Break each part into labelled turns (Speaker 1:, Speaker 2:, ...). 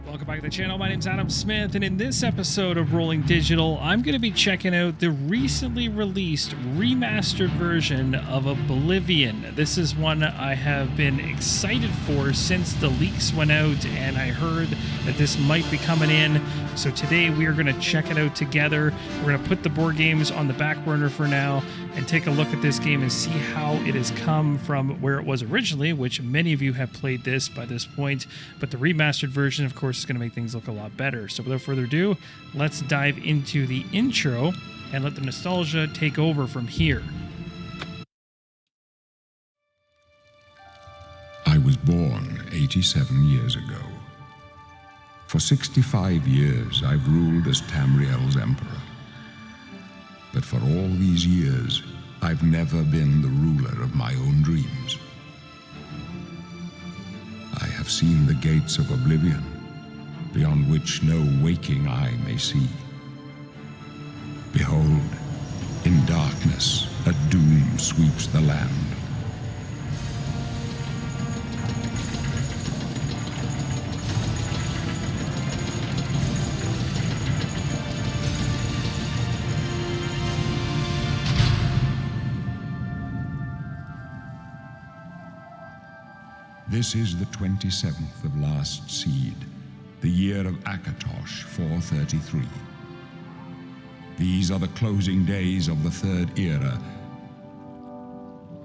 Speaker 1: Welcome back to the channel. My name's Adam Smith, and in this episode of Rolling Digital, I'm going to be checking out the recently released remastered version of Oblivion. This is one I have been excited for since the leaks went out, and I heard that this might be coming in. So today we are going to check it out together. We're going to put the board games on the back burner for now and take a look at this game and see how it has come from where it was originally, which many of you have played this by this point, but the remastered version, of course, is going to make things look a lot better. So without further ado, let's dive into the intro and let the nostalgia take over from here.
Speaker 2: I was born 87 years ago. For 65 years, I've ruled as Tamriel's emperor. But for all these years, I've never been the ruler of my own dreams. I have seen the gates of Oblivion, beyond which no waking eye may see. Behold, in darkness, a doom sweeps the land. This is the 27th of last seed, the year of Akatosh 433. These are the closing days of the Third Era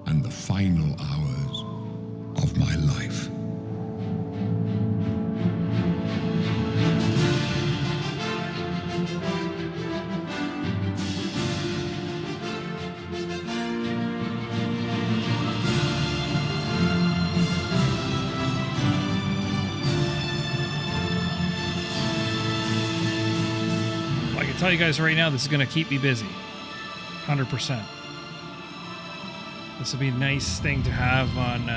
Speaker 2: and the final hours of my life.
Speaker 1: Tell you guys right now, this is going to keep me busy 100%. This will be a nice thing to have on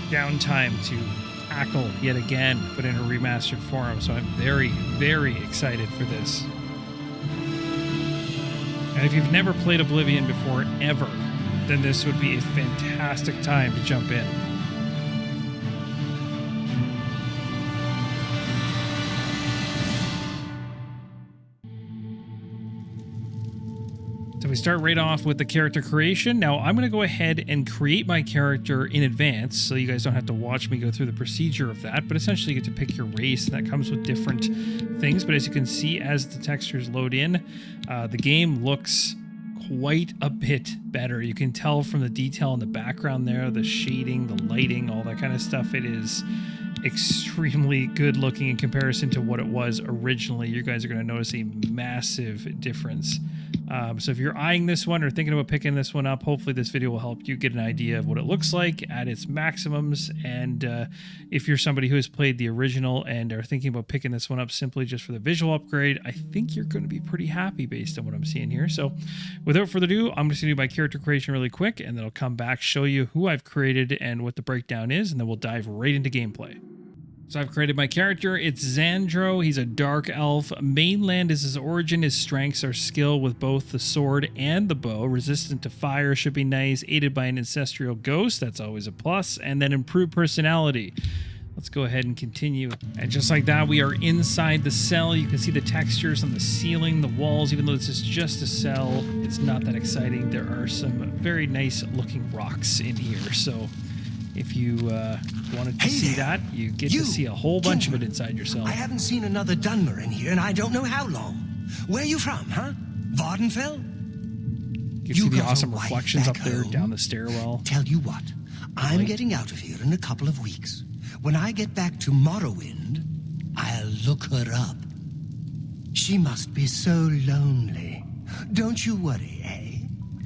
Speaker 1: downtime to tackle yet again, but in a remastered form. So I'm very, very excited for this. And if you've never played Oblivion before, ever, then this would be a fantastic time to jump in. So we start right off with the character creation. Now I'm going to go ahead and create my character in advance so you guys don't have to watch me go through the procedure of that, but essentially you get to pick your race, and that comes with different things. But as you can see, as the textures load in, the game looks quite a bit better. You can tell from the detail in the background there, the shading, the lighting, all that kind of stuff. It is extremely good looking in comparison to what it was originally. You guys are going to notice a massive difference. So if you're eyeing this one or thinking about picking this one up, hopefully this video will help you get an idea of what it looks like at its maximums. And if you're somebody who has played the original and are thinking about picking this one up simply just for the visual upgrade, I think you're going to be pretty happy based on what I'm seeing here. So without further ado, I'm just going to do my character creation really quick, and then I'll come back, show you who I've created and what the breakdown is, and then we'll dive right into gameplay. So I've created my character. It's Xandro. He's a dark elf. Mainland is his origin. His strengths are skill with both the sword and the bow. Resistant to fire should be nice. Aided by an ancestral ghost. That's always a plus. And then improved personality. Let's go ahead and continue. And just like that, we are inside the cell. You can see the textures on the ceiling, the walls. Even though this is just a cell, it's not that exciting. There are some very nice looking rocks in here. So if you wanted to see that, you get to see a whole bunch of it inside your cell.
Speaker 3: I haven't seen another Dunmer in here, and I don't know how long. Where are you from, huh? Vardenfell?
Speaker 1: You can see the awesome reflections up there down the stairwell.
Speaker 3: Tell you what, I'm getting out of here in a couple of weeks. When I get back to Morrowind, I'll look her up. She must be so lonely. Don't you worry, eh?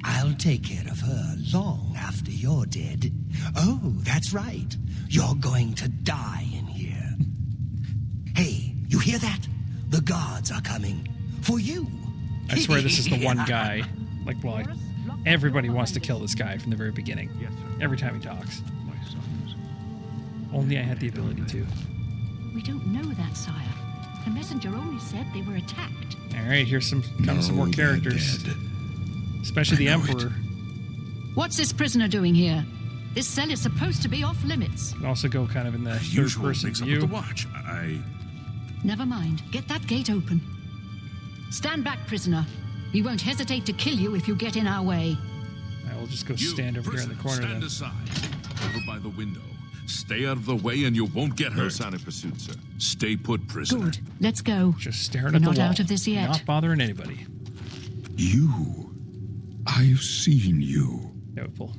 Speaker 3: I'll take care of her long after you're dead. Oh, that's right. You're going to die in here. Hey, you hear that? The guards are coming. For you.
Speaker 1: I swear this is the one guy. Like, well, Everybody wants to kill this guy from the very beginning.
Speaker 4: Yes, sir.
Speaker 1: Every time he talks.
Speaker 2: My sons.
Speaker 1: Only I had the ability to.
Speaker 5: We don't know that, sire. The messenger only said they were attacked.
Speaker 1: All right, here's some more
Speaker 2: No,
Speaker 1: characters,
Speaker 2: they're dead.
Speaker 1: especially the
Speaker 2: I know it.
Speaker 1: Emperor.
Speaker 5: What's this prisoner doing here? This cell is supposed to be off limits.
Speaker 1: Can also go kind of in the
Speaker 6: Usual
Speaker 1: third-person
Speaker 6: mix-up
Speaker 1: view.
Speaker 6: with the watch.
Speaker 5: Never mind. Get that gate open. Stand back, prisoner. We won't hesitate to kill you if you get in our way.
Speaker 1: I will just go
Speaker 6: You,
Speaker 1: stand over here in the corner.
Speaker 6: Stand
Speaker 1: Then.
Speaker 6: aside. Over by the window. Stay out of the way and you won't get
Speaker 4: No
Speaker 6: hurt.
Speaker 4: sign of pursuit, sir.
Speaker 6: Stay put, prisoner.
Speaker 5: Good. Let's go.
Speaker 1: Just staring
Speaker 5: We're
Speaker 1: at the
Speaker 5: not
Speaker 1: wall.
Speaker 5: out of this yet.
Speaker 1: Not bothering anybody.
Speaker 2: You. I've seen you.
Speaker 1: Doubtful.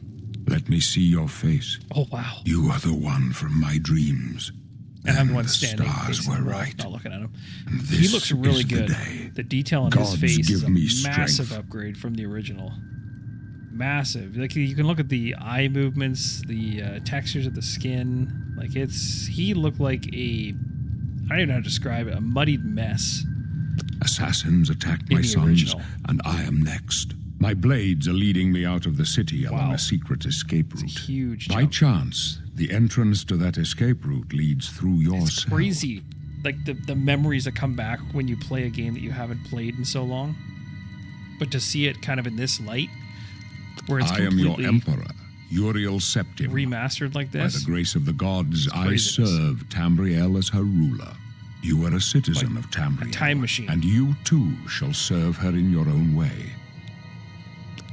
Speaker 2: Let me see your face.
Speaker 1: Oh wow!
Speaker 2: You are the one from my dreams.
Speaker 1: And I'm the one
Speaker 2: the
Speaker 1: standing.
Speaker 2: stars
Speaker 1: facing
Speaker 2: were
Speaker 1: the wall,
Speaker 2: right.
Speaker 1: Not looking at him.
Speaker 2: And
Speaker 1: He
Speaker 2: this
Speaker 1: looks really
Speaker 2: is the
Speaker 1: good.
Speaker 2: day.
Speaker 1: The detail on
Speaker 2: Gods
Speaker 1: his face is
Speaker 2: give
Speaker 1: a
Speaker 2: me
Speaker 1: massive
Speaker 2: strength.
Speaker 1: upgrade from the original. Massive. Like you can look at the eye movements, the textures of the skin. Like he looked like a, I don't even know how to describe it, a muddied mess.
Speaker 2: Assassins attacked
Speaker 1: In
Speaker 2: my
Speaker 1: the
Speaker 2: sons,
Speaker 1: original.
Speaker 2: and I am next. My blades are leading me out of the city along
Speaker 1: Wow.
Speaker 2: a secret escape
Speaker 1: It's a
Speaker 2: route.
Speaker 1: huge
Speaker 2: By
Speaker 1: jump.
Speaker 2: chance, the entrance to that escape route leads through your
Speaker 1: It's
Speaker 2: cell.
Speaker 1: crazy. Like the memories that come back when you play a game that you haven't played in so long. But to see it kind of in this light, where it's
Speaker 2: I am your
Speaker 1: completely
Speaker 2: emperor, Uriel Septim.
Speaker 1: remastered like
Speaker 2: By
Speaker 1: this.
Speaker 2: the grace of the gods, I
Speaker 1: craziness.
Speaker 2: serve Tamriel as her ruler. You are a citizen of Tamriel.
Speaker 1: time machine.
Speaker 2: And you too shall serve her in your own way.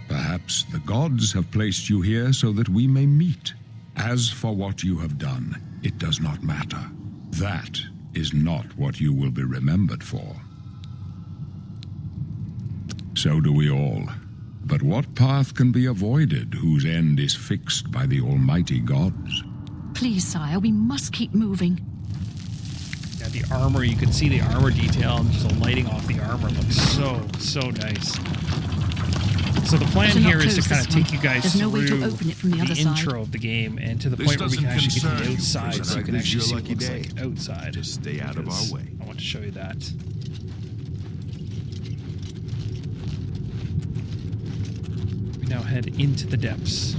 Speaker 2: Perhaps the gods have placed you here so that we may meet. As for what you have done, it does not matter. That is not what you will be remembered for. So do we all. But what path can be avoided whose end is fixed by the almighty gods?
Speaker 5: Please, sire, we must keep moving.
Speaker 1: Yeah, the armor, you can see the armor detail and just the lighting off the armor looks so nice. So the plan
Speaker 5: Better not
Speaker 1: here is to
Speaker 5: close
Speaker 1: kind of
Speaker 5: this
Speaker 1: take
Speaker 5: one.
Speaker 1: you guys
Speaker 5: There's no way
Speaker 1: through
Speaker 5: to open it from the other side.
Speaker 1: intro of the game and to the
Speaker 6: This
Speaker 1: point where we can
Speaker 6: doesn't
Speaker 1: actually get to the
Speaker 6: concern you,
Speaker 1: outside so
Speaker 6: prisoner.
Speaker 1: you can
Speaker 4: This
Speaker 1: actually
Speaker 4: is
Speaker 1: see
Speaker 4: your
Speaker 1: what it looks
Speaker 4: lucky
Speaker 1: like
Speaker 4: day.
Speaker 1: outside.
Speaker 4: Just stay out of
Speaker 1: because
Speaker 4: our way.
Speaker 1: I want to show you that. We now head into the depths.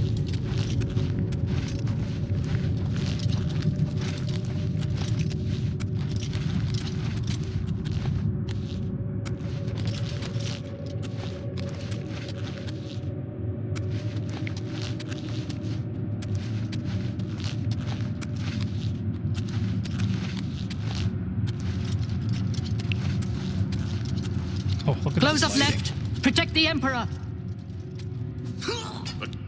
Speaker 1: Oh, look at
Speaker 5: Close
Speaker 1: that
Speaker 5: up
Speaker 1: lighting.
Speaker 5: left. Protect the Emperor.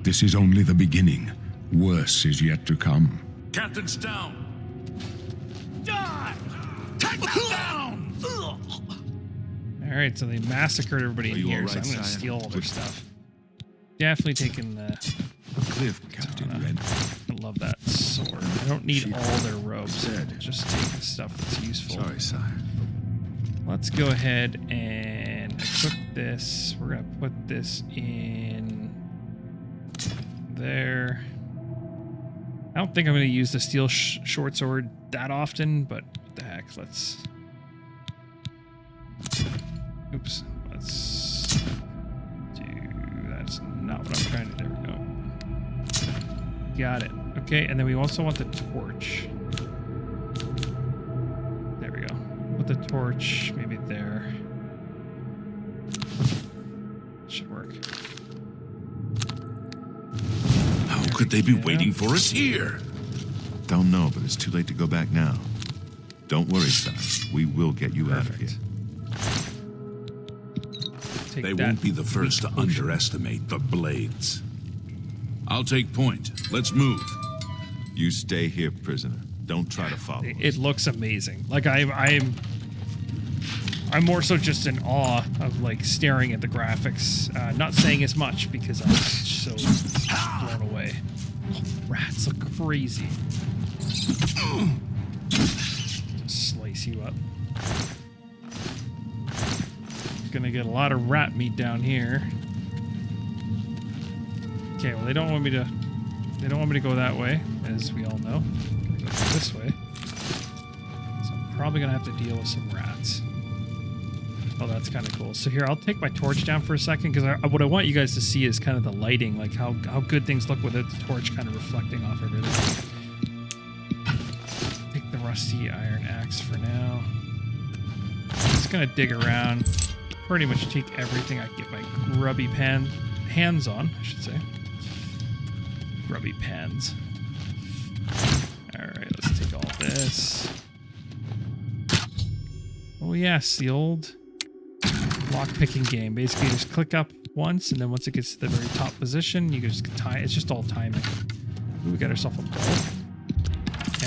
Speaker 2: This is only the beginning. Worse is yet to come.
Speaker 6: Captain's down. Die! Take them down!
Speaker 1: All right, so they massacred everybody in
Speaker 4: Are you
Speaker 1: here,
Speaker 4: all
Speaker 1: so
Speaker 4: right,
Speaker 1: I'm going to
Speaker 4: sire?
Speaker 1: steal all their
Speaker 4: Good.
Speaker 1: stuff. Definitely taking the...
Speaker 4: Cliff,
Speaker 2: Captain
Speaker 1: Katana.
Speaker 2: Red.
Speaker 1: I love that sword. I don't need
Speaker 4: Sheep.
Speaker 1: all their robes.
Speaker 4: Said.
Speaker 1: Just take the stuff that's useful.
Speaker 4: Sorry, sire.
Speaker 1: Let's go ahead and equip this. We're going to put this in there. I don't think I'm going to use the steel short sword that often, but what the heck, let's... Oops. Let's do... That's not what I'm trying to do. There we go. Got it. Okay, and then we also want the torch. There we go. Put the torch maybe there. Should work.
Speaker 6: How could they be waiting for us here?
Speaker 4: Don't know, but it's too late to go back now. Don't worry, sire. We will get you out of here.
Speaker 1: Perfect. Take
Speaker 6: They
Speaker 1: that
Speaker 6: won't be the first to
Speaker 1: potion.
Speaker 6: underestimate the blades. I'll take point. Let's move.
Speaker 4: You stay here, prisoner. Don't try to follow us.
Speaker 1: It looks amazing. Like I'm more so just in awe of like staring at the graphics. Not saying as much because I'm so blown away. Oh, rats look crazy. Just slice you up. Gonna get a lot of rat meat down here. Okay, well they don't want me to go that way, as we all know. I'm gonna go this way. So I'm probably gonna have to deal with some rats. Oh, that's kind of cool. So here, I'll take my torch down for a second, because what I want you guys to see is kind of the lighting, like how good things look with it, the torch kind of reflecting off everything. Take the rusty iron axe for now. Just gonna dig around, pretty much take everything I can get my grubby hands on, I should say. Grubby pans. Alright, let's take all this. Oh yes, the old lock-picking game. Basically, you just click up once, and then once it gets to the very top position, you can just tie. It's just all timing. Ooh, we got ourselves a bow.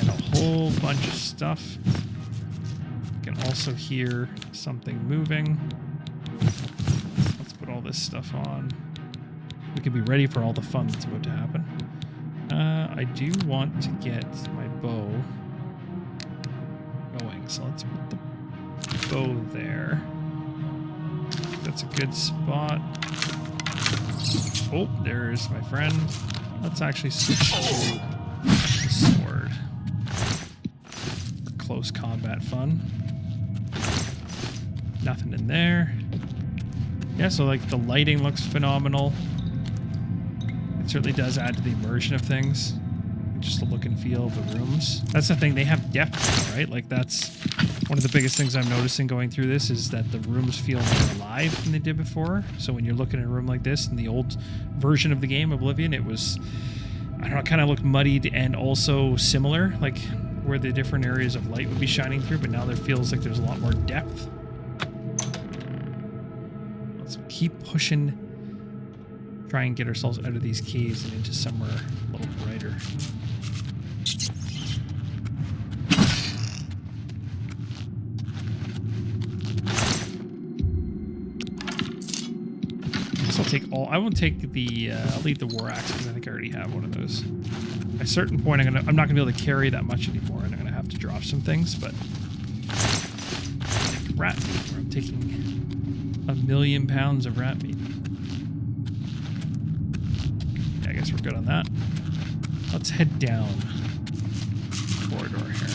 Speaker 1: And a whole bunch of stuff. You can also hear something moving. Let's put all this stuff on. We can be ready for all the fun that's about to happen. I do want to get my bow going, so let's put the bow there. That's a good spot. Oh, there's my friend. Let's actually switch to the sword for close combat fun. Nothing in there. Yeah, so like the lighting looks phenomenal. It certainly does add to the immersion of things. Just the look and feel of the rooms. That's the thing, they have depth now, right? Like that's one of the biggest things I'm noticing going through this is that the rooms feel more alive than they did before. So when you're looking at a room like this in the old version of the game, Oblivion, it was, I don't know, it kind of looked muddied and also similar, like where the different areas of light would be shining through, but now there feels like there's a lot more depth. Let's keep pushing, try and get ourselves out of these caves and into somewhere a little brighter. I won't take the, I'll leave the war axe because I think I already have one of those. At a certain point, I'm not going to be able to carry that much anymore, and I'm going to have to drop some things, but like rat meat, where I'm taking 1,000,000 pounds of rat meat. Yeah, I guess we're good on that. Let's head down the corridor here.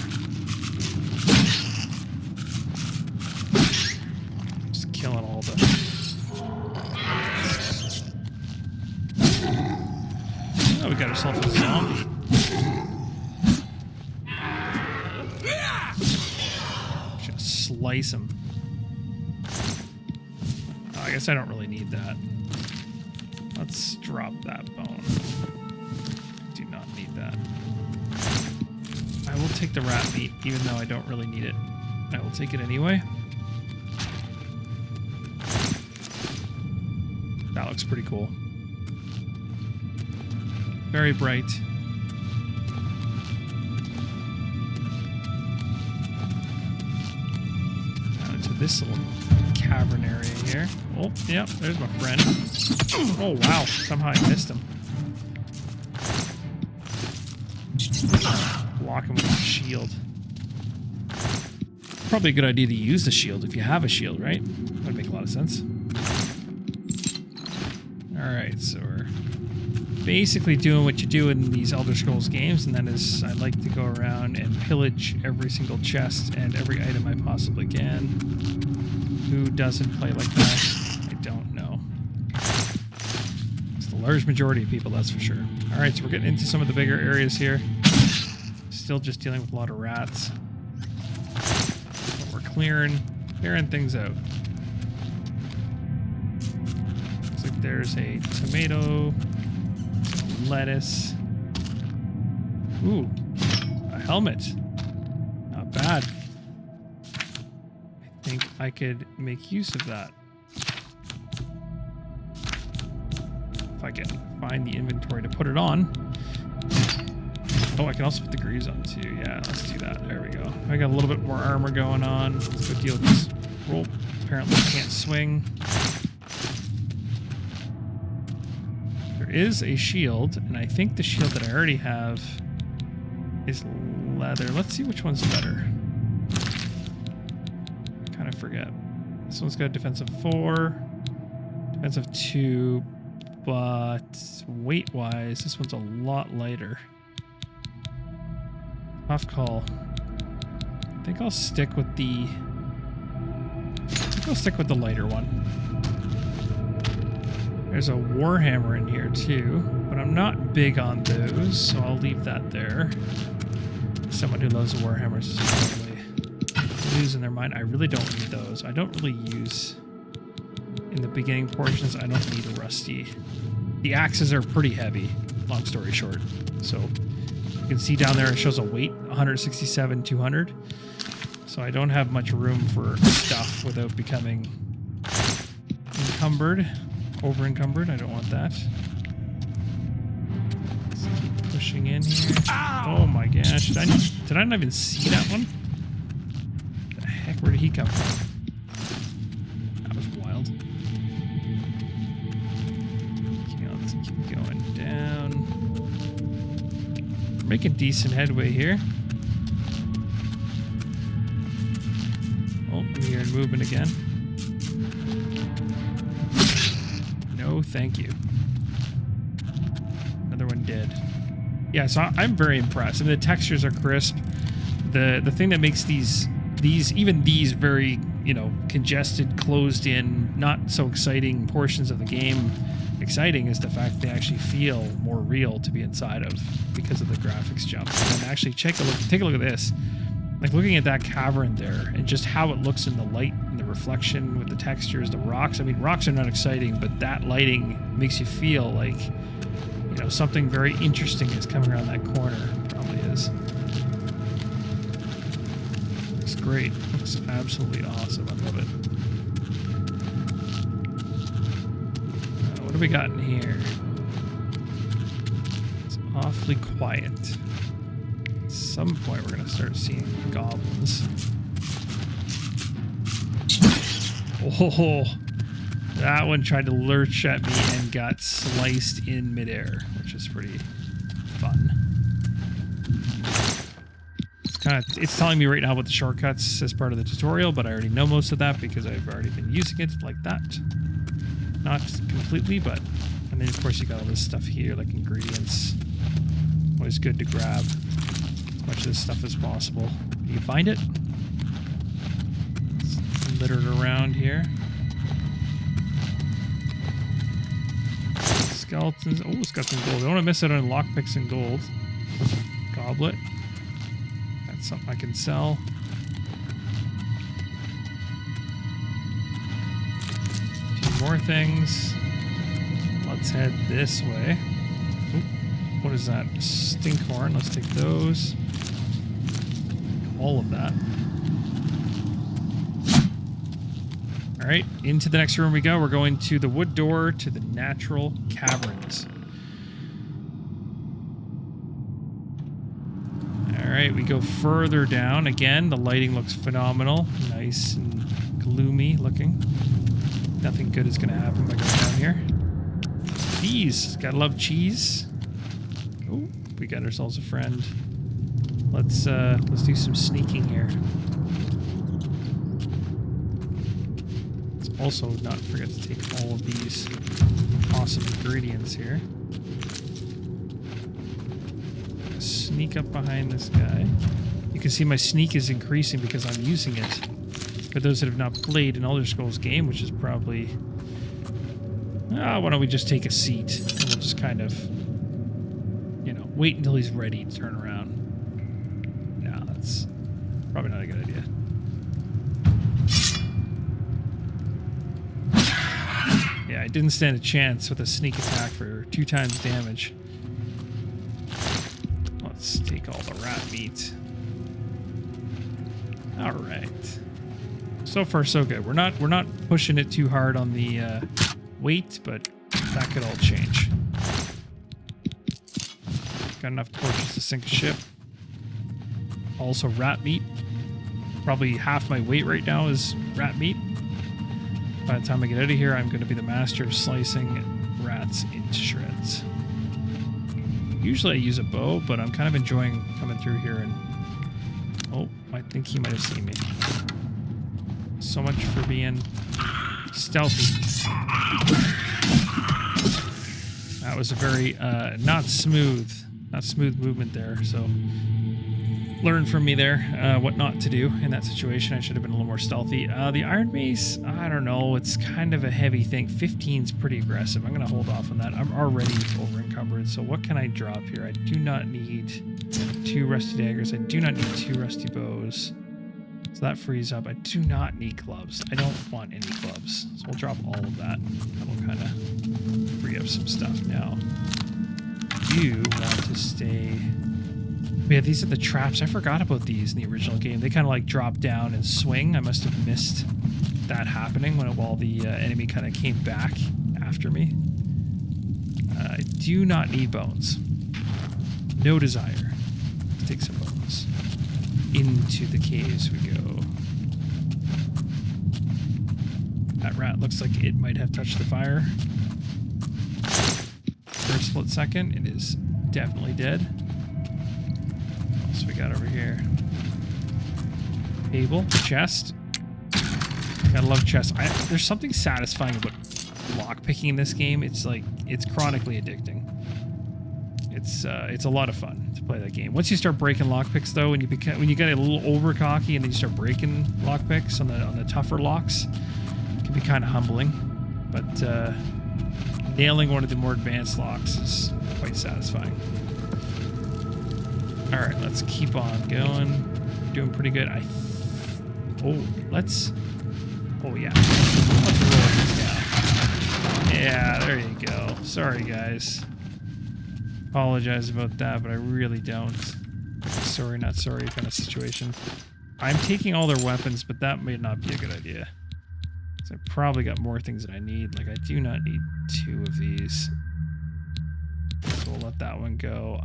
Speaker 1: Just killing all the... Oh, we got ourselves a zombie. Should slice him. Oh, I guess I don't really need that. Let's drop that bone. Do not need that. I will take the rat meat, even though I don't really need it. I will take it anyway. That looks pretty cool. Very bright. Down into this little cavern area here. Oh, yeah, there's my friend. Oh, wow. Somehow I missed him. Block him with a shield. Probably a good idea to use the shield if you have a shield, right? That would make a lot of sense. Alright, so we're basically doing what you do in these Elder Scrolls games, and that is I like to go around and pillage every single chest and every item I possibly can. Who doesn't play like that? I don't know. It's the large majority of people, that's for sure. Alright, so we're getting into some of the bigger areas here. Still just dealing with a lot of rats. But we're clearing things out. Looks like there's a tomato, lettuce. Ooh, a helmet. Not bad. I think I could make use of that. If I can find the inventory to put it on. Oh, I can also put the greaves on too. Yeah, let's do that. There we go. I got a little bit more armor going on. Let's go deal with this rope. Apparently I can't swing. There is a shield, and I think the shield that I already have is leather. Let's see which one's better. Kind of forget. This one's got defensive 4, defensive 2, but weight-wise, this one's a lot lighter. Tough call. I think I'll stick with the We'll stick with the lighter one. There's a Warhammer in here too, but I'm not big on those, so I'll leave that there. Someone who loves Warhammers is probably losing their mind. I really don't need those. I don't really use, in the beginning portions, I don't need a rusty. The axes are pretty heavy, long story short. So you can see down there it shows a weight, 167, 200. So I don't have much room for stuff without becoming encumbered, over encumbered. I don't want that. Let's keep pushing in here. Oh my gosh, did I not even see that one? The heck, where did he come from? That was wild. Okay, let's keep going down. We're making decent headway here. Oh, I'm hearing movement again. No, thank you. Another one dead. Yeah, so I'm very impressed. I mean, the textures are crisp. The thing that makes these very, you know, congested, closed in, not so exciting portions of the game exciting is the fact that they actually feel more real to be inside of because of the graphics jump. And actually take a look at this. Like looking at that cavern there and just how it looks in the light and the reflection with the textures, the rocks. I mean, rocks are not exciting, but that lighting makes you feel like, you know, something very interesting is coming around that corner. It probably is. Looks great. Looks absolutely awesome. I love it. What do we got in here? It's awfully quiet. At some point we're gonna start seeing goblins. Oh, that one tried to lurch at me and got sliced in midair, which is pretty fun. It's telling me right now about the shortcuts as part of the tutorial, but I already know most of that because I've already been using it like that. Not completely, but... And then, of course, you got all this stuff here, like ingredients. Always good to grab as much of this stuff as possible. Can you find it? It's littered around here. Skeletons. Oh, it's got some gold. I don't want to miss out on lockpicks and gold. Goblet. That's something I can sell. More things. Let's head this way. Oop, what is that? Stinkhorn. Let's take those. All of that. All right, into the next room we go. We're going to the wood door to the natural caverns. All right, we go further down. Again, the lighting looks phenomenal. Nice and gloomy looking. Nothing good is going to happen by going down here. Cheese. Gotta love cheese. Oh, we got ourselves a friend. Let's do some sneaking here. Let's also not forget to take all of these awesome ingredients here. Gonna sneak up behind this guy. You can see my sneak is increasing because I'm using it. For those that have not played an Elder Scrolls game, which is probably... why don't we just take a seat and we'll just kind of, you know, wait until he's ready to turn around. No, that's probably not a good idea. Yeah, I didn't stand a chance with a sneak attack for 2 times damage. Let's take all the rat meat. All right. So far, so good. We're not pushing it too hard on the weight, but that could all change. Got enough torches to sink a ship. Also, rat meat. Probably half my weight right now is rat meat. By the time I get out of here, I'm going to be the master of slicing rats into shreds. Usually I use a bow, but I'm kind of enjoying coming through here and... Oh, I think he might have seen me. So much for being stealthy. That was a very not smooth movement there. So learn from me there what not to do in that situation. I should have been a little more stealthy. The Iron Mace, I don't know. It's kind of a heavy thing. 15's pretty aggressive. I'm going to hold off on that. I'm already over encumbered. So what can I drop here? I do not need 2 rusty daggers. I do not need 2 rusty bows. So that frees up. I do not need clubs. I don't want any clubs. So we'll drop all of that. That'll kind of free up some stuff now. You want to stay... Yeah, these are the traps. I forgot about these in the original game. They kind of like drop down and swing. I must have missed that happening while the enemy kind of came back after me. I do not need bones. No desire to take some bones. Into the caves we go. That rat looks like it might have touched the fire. For a split second, it is definitely dead. What else we got over here? Table, chest. Gotta love chests. There's something satisfying about lockpicking in this game. It's like, it's chronically addicting. It's a lot of fun to play that game. Once you start breaking lockpicks, though, when you get a little over cocky and then you start breaking lockpicks on the tougher locks, it can be kind of humbling. But nailing one of the more advanced locks is quite satisfying. All right, let's keep on going. We're doing pretty good. Let's roll these down. Yeah, there you go. Sorry, guys. Apologize about that, but I really don't. Sorry, not sorry kind of situation. I'm taking all their weapons, but that may not be a good idea. So I probably got more things that I need. Like, I do not need 2 of these. So we'll let that one go.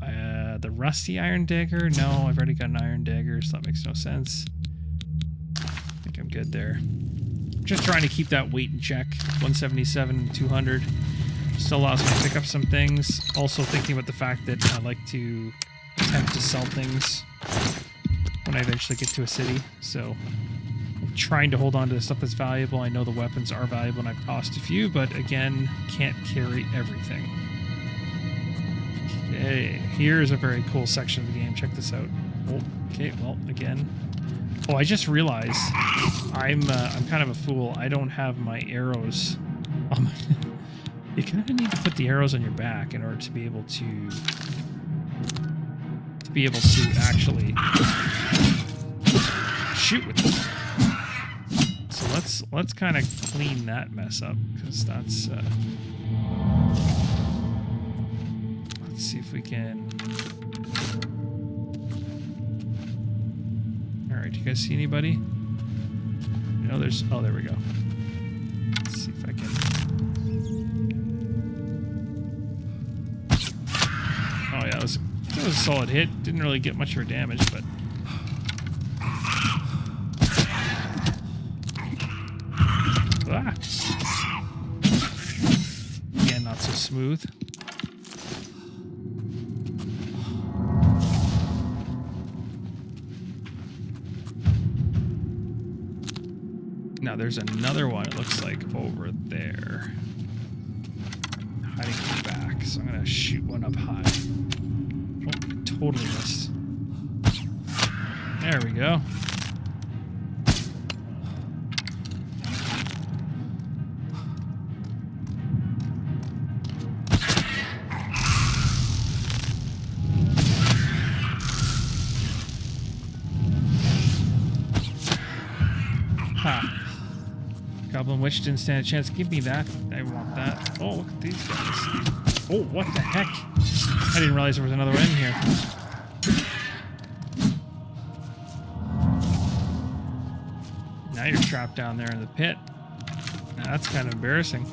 Speaker 1: The rusty iron dagger? No, I've already got an iron dagger, so that makes no sense. I think I'm good there. Just trying to keep that weight in check. 177, 200. Still allows me to pick up some things. Also thinking about the fact that I like to attempt to sell things when I eventually get to a city. So I'm trying to hold on to the stuff that's valuable. I know the weapons are valuable and I've tossed a few, but again, can't carry everything. Okay, here's a very cool section of the game. Check this out. Oh, okay, well, again. Oh, I just realized I'm kind of a fool. I don't have my arrows on my... You kind of need to put the arrows on your back in order to be able to actually shoot with them. So let's kind of clean that mess up, because that's let's see if we can. All right, do you guys see anybody? No, there's. Oh, there we go. Let's see if I can. Oh yeah, that was a solid hit. Didn't really get much of her damage, but again, not so smooth. Now there's another one. It looks like over there, hiding in the back. So I'm gonna shoot one up high. Oh, I totally missed. There we go. Ha. Goblin Witch didn't stand a chance. Give me that. I want that. Oh, look at these guys. Oh, what the heck? I didn't realize there was another one in here. Now you're trapped down there in the pit. Now that's kind of embarrassing.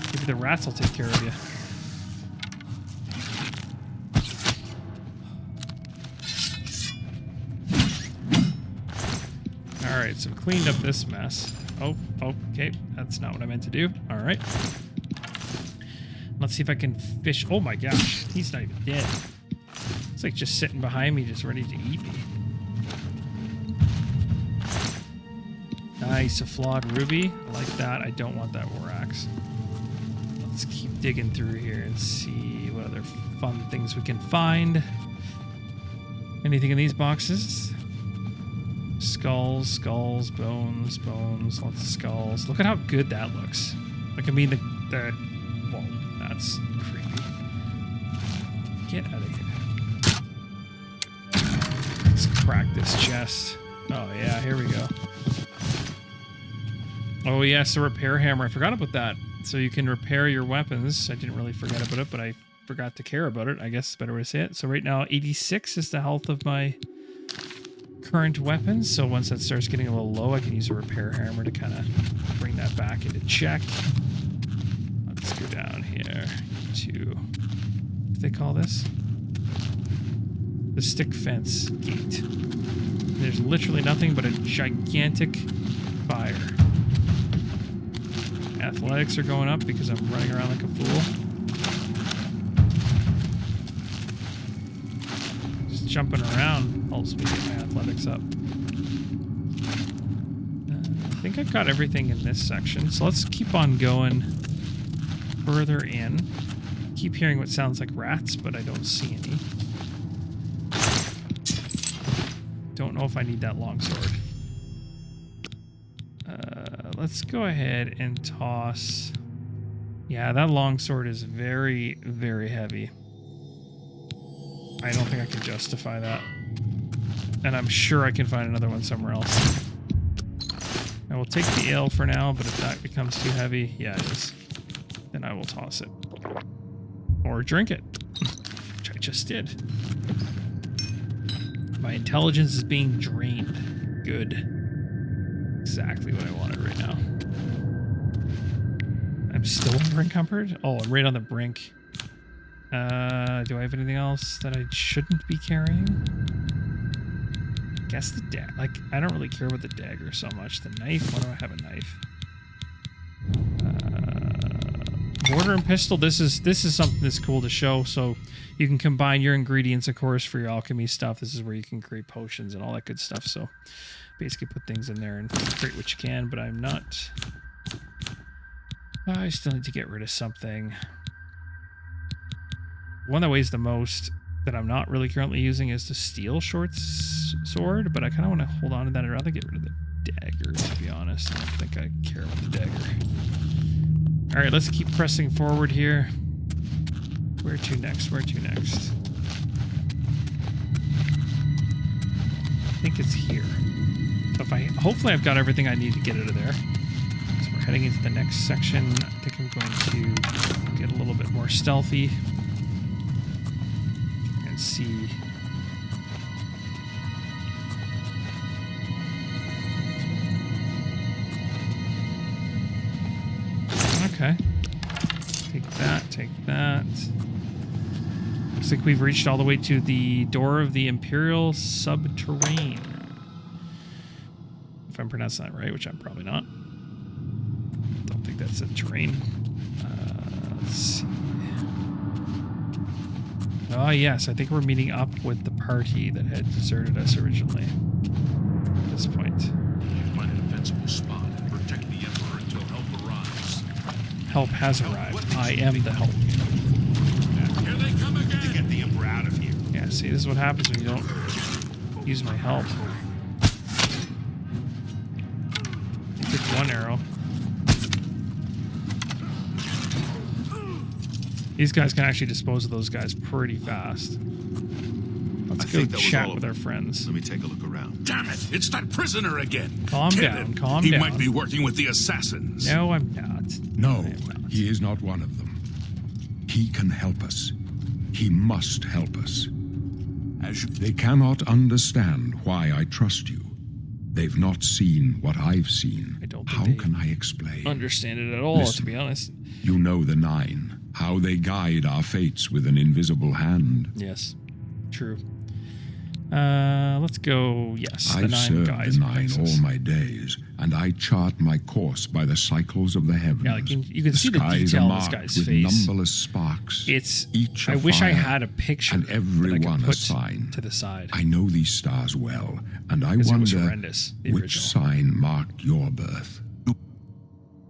Speaker 1: Maybe the rats will take care of you. Alright, so cleaned up this mess. Oh, okay. That's not what I meant to do. Alright. Let's see if I can fish. Oh my gosh, he's not even dead. It's like just sitting behind me, just ready to eat me. Nice, a flawed ruby. I like that. I don't want that war axe. Let's keep digging through here and see what other fun things we can find. Anything in these boxes? Skulls, skulls, bones, bones, lots of skulls. Look at how good that looks. Like, I mean, the whoa, that's creepy. Get out of here. Let's crack this chest. Oh, yeah, here we go. Oh, yes, a repair hammer. I forgot about that. So you can repair your weapons. I didn't really forget about it, but I forgot to care about it. I guess it's a better way to say it. So right now, 86 is the health of my current weapons. So once that starts getting a little low, I can use a repair hammer to kind of bring that back into check. Let's go down here to, what do they call this? The stick fence gate. There's literally nothing but a gigantic fire. Athletics are going up because I'm running around like a fool. Just jumping around helps me get my athletics up. I think I've got everything in this section, so let's keep on going further in. Keep hearing what sounds like rats, but I don't see any. Don't know if I need that longsword. Let's go ahead and toss. Yeah, that longsword is very, very heavy. I don't think I can justify that. And I'm sure I can find another one somewhere else. I will take the ale for now, but if that becomes too heavy, yeah, it is. Then I will toss it. Or drink it, which I just did. My intelligence is being drained. Good. Exactly what I wanted right now. I'm still over-encumbered? Oh, I'm right on the brink. Do I have anything else that I shouldn't be carrying? Guess the dagger. Like, I don't really care about the dagger so much. The knife? Why do I have a knife? Mortar and pistol. This is something that's cool to show. So you can combine your ingredients, of course, for your alchemy stuff. This is where you can create potions and all that good stuff. So basically put things in there and create what you can, but I'm not... I still need to get rid of something. One that weighs the most that I'm not really currently using is the steel short sword, but I kind of want to hold on to that. I'd rather get rid of the dagger, to be honest. I don't think I care about the dagger. All right, let's keep pressing forward here. Where to next? Where to next? I think it's here. So hopefully I've got everything I need to get out of there. So we're heading into the next section. I think I'm going to get a little bit more stealthy and see. Okay. Take that, take that. Looks like we've reached all the way to the door of the Imperial Subterrane. If I'm pronouncing that right, which I'm probably not. Don't think that's a terrain. Let's see. Oh, yes. I think we're meeting up with the party that had deserted us originally. At this point.
Speaker 6: Find a defensible spot and protect the Emperor until help arrives.
Speaker 1: Help has arrived. I am the help.
Speaker 6: Here they come again! To get the Emperor out of here.
Speaker 1: Yeah, see, this is what happens when you don't use my help. Took one arrow. These guys can actually dispose of those guys pretty fast. Let's go chat with our friends.
Speaker 4: Let me take a look around.
Speaker 6: Damn it! It's that prisoner again!
Speaker 1: Calm
Speaker 6: Kill
Speaker 1: down,
Speaker 6: him.
Speaker 1: calm
Speaker 6: He
Speaker 1: down.
Speaker 6: might be working with the assassins.
Speaker 1: No, I'm not.
Speaker 2: No,
Speaker 1: I am not.
Speaker 2: he is not one of them. He can help us. He must help us.
Speaker 6: As you...
Speaker 2: They cannot understand why I trust you. They've not seen what I've seen.
Speaker 1: I don't think
Speaker 2: How
Speaker 1: they
Speaker 2: can I explain?
Speaker 1: Understand it at all,
Speaker 2: Listen,
Speaker 1: to be honest.
Speaker 2: You know the Nine, how they guide our fates with an invisible hand.
Speaker 1: Yes, true. Let's go. Yes, the
Speaker 2: I've
Speaker 1: nine
Speaker 2: served
Speaker 1: guys.
Speaker 2: the Nine all my days, and I chart my course by the cycles of the heavens.
Speaker 1: Yeah, like you can see the
Speaker 2: skies
Speaker 1: detail
Speaker 2: are
Speaker 1: in this
Speaker 2: marked
Speaker 1: guy's
Speaker 2: with
Speaker 1: face.
Speaker 2: numberless sparks.
Speaker 1: It's.
Speaker 2: Each
Speaker 1: I
Speaker 2: a
Speaker 1: wish I
Speaker 2: fire,
Speaker 1: had a picture
Speaker 2: and every
Speaker 1: that I
Speaker 2: one
Speaker 1: could
Speaker 2: a
Speaker 1: put
Speaker 2: sign.
Speaker 1: to the side.
Speaker 2: I know these stars well, and I
Speaker 1: Because it was
Speaker 2: wonder
Speaker 1: horrendous, the
Speaker 2: which
Speaker 1: original.
Speaker 2: sign marked your birth.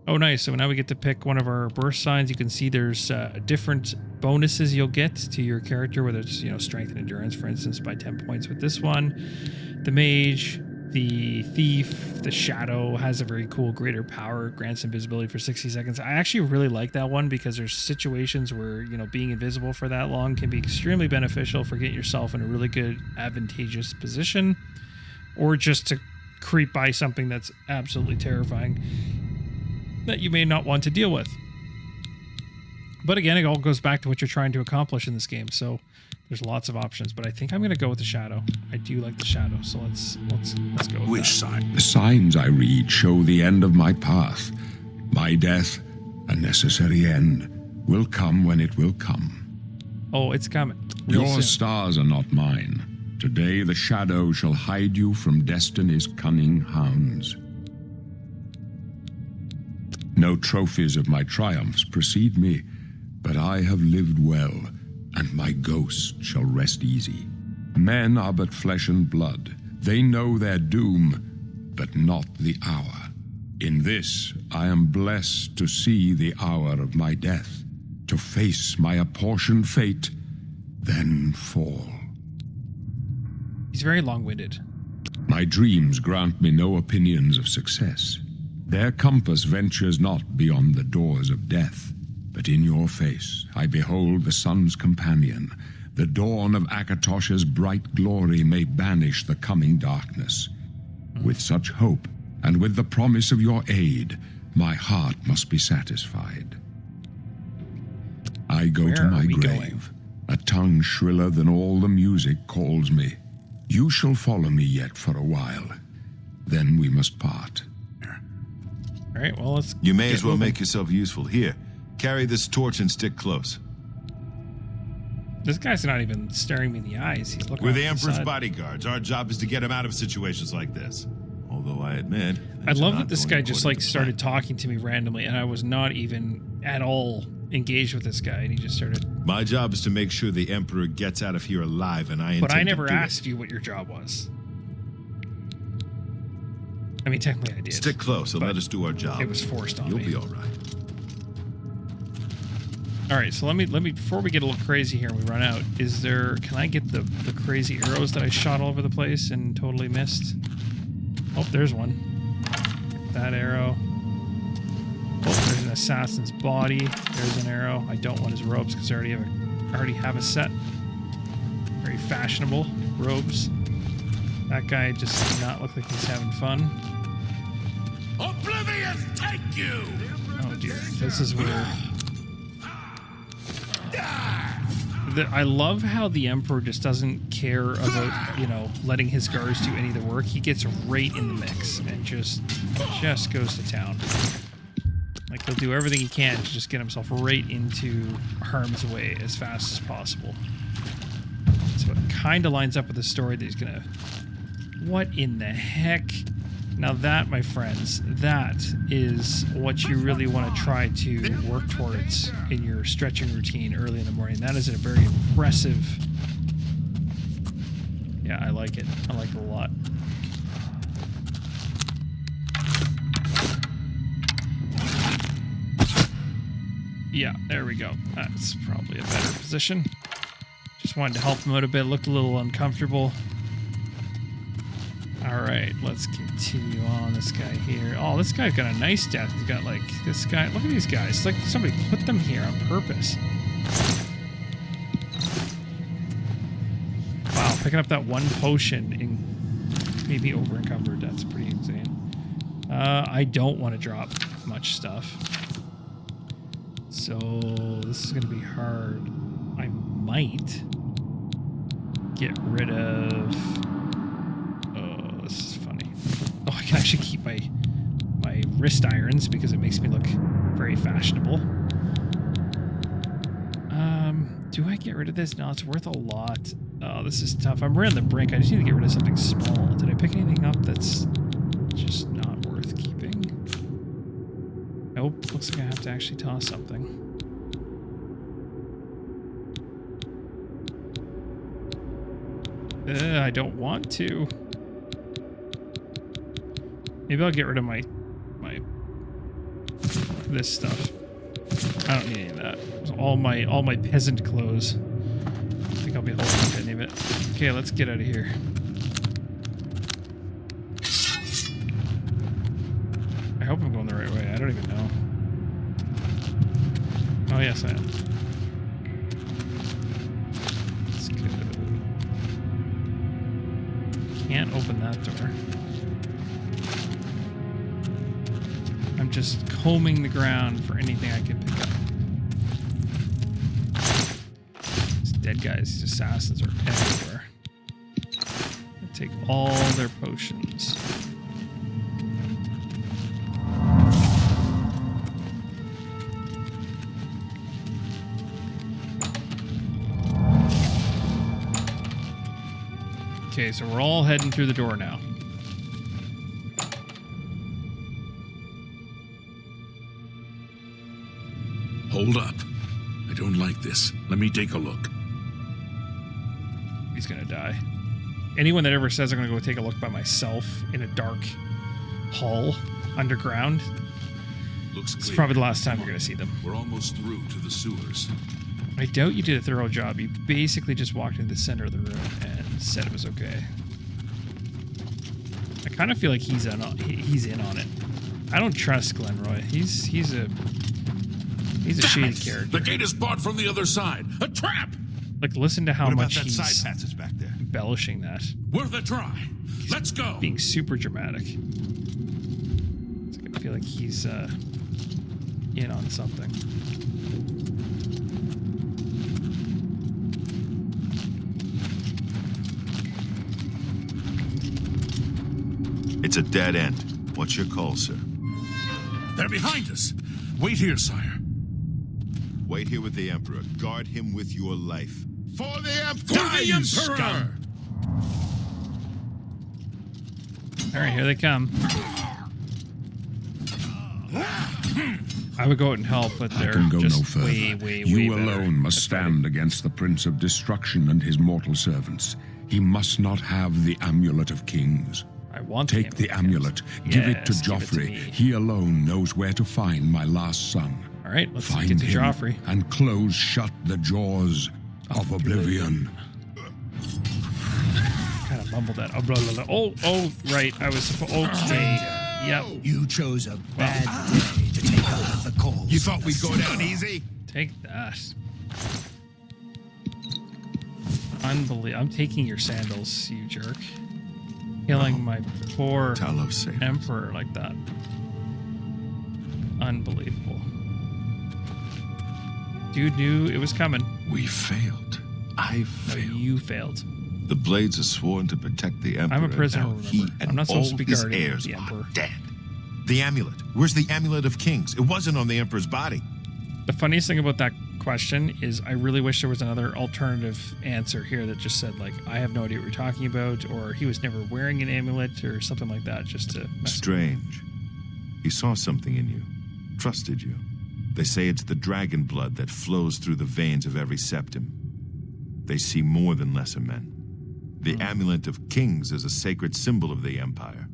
Speaker 1: Oh, nice. So now we get to pick one of our birth signs. You can see there's different bonuses you'll get to your character, whether it's, strength and endurance, for instance, by 10 points with this one. The mage, the thief, the shadow has a very cool greater power, grants invisibility for 60 seconds. I actually really like that one because there's situations where, being invisible for that long can be extremely beneficial for getting yourself in a really good, advantageous position, or just to creep by something that's absolutely terrifying that you may not want to deal with. But again, it all goes back to what you're trying to accomplish in this game. So there's lots of options, but I think I'm going to go with the shadow. I do like the shadow, so let's go with
Speaker 6: Which
Speaker 1: that.
Speaker 6: sign?
Speaker 2: The signs I read show the end of my path. My death, a necessary end, will come when it will come.
Speaker 1: Oh, it's coming. Real
Speaker 2: Your
Speaker 1: soon.
Speaker 2: stars are not mine. Today the shadow shall hide you from destiny's cunning hounds. No trophies of my triumphs precede me, but I have lived well, and my ghost shall rest easy. Men are but flesh and blood. They know their doom, but not the hour. In this, I am blessed to see the hour of my death, to face my apportioned fate, then fall.
Speaker 1: He's very long-winded.
Speaker 2: My dreams grant me no opinions of success. Their compass ventures not beyond the doors of death. But in your face I behold the sun's companion. The dawn of Akatosh's bright glory may banish the coming darkness. With such hope, and with the promise of your aid, my heart must be satisfied. I go
Speaker 1: Where
Speaker 2: to
Speaker 1: are
Speaker 2: my
Speaker 1: we
Speaker 2: grave.
Speaker 1: going?
Speaker 2: A tongue shriller than all the music calls me. You shall follow me yet for a while. Then we must part.
Speaker 1: All right, well, let's
Speaker 4: You may
Speaker 1: get
Speaker 4: as well
Speaker 1: moving.
Speaker 4: make yourself useful. Here, carry this torch and stick close.
Speaker 1: This guy's not even staring me in the eyes. He's looking
Speaker 4: We're
Speaker 1: off
Speaker 4: the
Speaker 1: to
Speaker 4: Emperor's
Speaker 1: side.
Speaker 4: bodyguards. Our job is to get him out of situations like this. Although I admit,
Speaker 1: I
Speaker 4: things are
Speaker 1: love
Speaker 4: not
Speaker 1: that this
Speaker 4: going
Speaker 1: guy just
Speaker 4: according
Speaker 1: like
Speaker 4: to
Speaker 1: started
Speaker 4: plan.
Speaker 1: talking to me randomly, and I was not even at all engaged with this guy, and he just started.
Speaker 4: My job is to make sure the Emperor gets out of here alive, and I intend
Speaker 1: But I
Speaker 4: to
Speaker 1: never
Speaker 4: do it.
Speaker 1: asked you what your job was. I mean, technically I did.
Speaker 4: Stick close and
Speaker 1: but
Speaker 4: let us do our job.
Speaker 1: It was forced on
Speaker 4: You'll
Speaker 1: me.
Speaker 4: be all right.
Speaker 1: All right, so let me before we get a little crazy here and we run out, can I get the crazy arrows that I shot all over the place and totally missed? Oh, there's one. That arrow. Oh, there's an assassin's body. There's an arrow. I don't want his robes because I already have a set. Very fashionable robes. That guy just does not look like he's having fun.
Speaker 6: Oblivion, take you!
Speaker 1: Oh dear, this is where... I love how the Emperor just doesn't care about, letting his guards do any of the work. He gets right in the mix and just goes to town. Like, he'll do everything he can to just get himself right into harm's way as fast as possible. So it kind of lines up with the story that he's gonna... What in the heck? Now that, my friends, that is what you really want to try to work towards in your stretching routine early in the morning. That is a very impressive... Yeah, I like it. I like it a lot. Yeah, there we go. That's probably a better position. Just wanted to help him out a bit. Looked a little uncomfortable. All right, let's continue on. This guy here. Oh, this guy's got a nice death. He's got like this guy. Look at these guys. It's like somebody put them here on purpose. Wow, picking up that one potion and maybe over encumbered. That's pretty insane. I don't want to drop much stuff. So this is going to be hard. I might get rid of... This is funny. Oh, I can actually keep my wrist irons because it makes me look very fashionable. Do I get rid of this? No, it's worth a lot. Oh, this is tough. I'm right on the brink. I just need to get rid of something small. Did I pick anything up that's just not worth keeping? Nope. Looks like I have to actually toss something. I don't want to. Maybe I'll get rid of my this stuff. I don't need any of that. It's all my peasant clothes. I think I'll be holding any of it. Okay, let's get out of here. I hope I'm going the right way. I don't even know. Oh yes, I am. Let's go. Can't open that door. I'm just combing the ground for anything I can pick up. These dead guys, these assassins are everywhere. I take all their potions. Okay, so we're all heading through the door now.
Speaker 6: Hold up. I don't like this. Let me take a look.
Speaker 1: He's gonna die. Anyone that ever says I'm gonna go take a look by myself in a dark hall underground,
Speaker 6: Looks
Speaker 1: it's
Speaker 6: clear.
Speaker 1: probably the last time you're gonna see them.
Speaker 6: We're almost through to the sewers.
Speaker 1: I doubt you did a thorough job. You basically just walked into the center of the room and said it was okay. I kind of feel like he's in on it. I don't trust Glenroy. He's a shady character.
Speaker 6: The gate is barred from the other side. A trap!
Speaker 1: Like, listen to how
Speaker 4: What about
Speaker 1: much
Speaker 4: that
Speaker 1: he's
Speaker 4: side passage back there?
Speaker 1: embellishing that.
Speaker 6: Worth a try. Let's go.
Speaker 1: Being super dramatic. It's like I feel like he's in on something.
Speaker 4: It's a dead end. What's your call, sir?
Speaker 6: They're behind us. Wait here, sire.
Speaker 4: Wait here with the Emperor. Guard him with your life. For the Emperor!
Speaker 6: For the Emperor!
Speaker 1: All right, here they come. I would go out and help, but
Speaker 2: I
Speaker 1: they're
Speaker 2: can go
Speaker 1: just
Speaker 2: no further.
Speaker 1: way
Speaker 2: You
Speaker 1: better
Speaker 2: alone must
Speaker 1: at fighting.
Speaker 2: stand against the Prince of Destruction and his mortal servants. He must not have the Amulet of Kings.
Speaker 1: I want
Speaker 2: Take the amulet. Give it to
Speaker 1: Yes, give it to
Speaker 2: Joffrey.
Speaker 1: me.
Speaker 2: He alone knows where to find my last son.
Speaker 1: All right, let's
Speaker 2: Find
Speaker 1: get to
Speaker 2: him
Speaker 1: Joffrey.
Speaker 2: and close shut the jaws of Oblivion.
Speaker 1: Kind of mumbled that. Oh, blah, blah, blah. Oh, right. I was supposed. Okay. Yep.
Speaker 3: You chose a bad day to take out the cause.
Speaker 4: You thought we'd go down easy?
Speaker 1: Take that. Unbelievable. I'm taking your sandals, you jerk. Killing my poor
Speaker 4: Talos saved us.
Speaker 1: emperor like that. Unbelievable. Dude knew it was coming.
Speaker 4: We failed. I
Speaker 1: No,
Speaker 4: failed.
Speaker 1: you failed.
Speaker 4: The Blades are sworn to protect the Emperor.
Speaker 1: I'm a prisoner,
Speaker 4: Now he
Speaker 1: remember.
Speaker 4: and
Speaker 1: I'm not supposed
Speaker 4: all
Speaker 1: to be
Speaker 4: his
Speaker 1: guarding
Speaker 4: heirs
Speaker 1: the
Speaker 4: are
Speaker 1: Emperor.
Speaker 4: dead. The amulet. Where's the Amulet of Kings? It wasn't on the Emperor's body.
Speaker 1: The funniest thing about that question is I really wish there was another alternative answer here that just said, like, I have no idea what you're talking about, or he was never wearing an amulet, or something like that, just to mess.
Speaker 4: Strange. He saw something in you. Trusted you. They say it's the dragon blood that flows through the veins of every septim. They see more than lesser men. The Amulet of Kings is a sacred symbol of the Empire.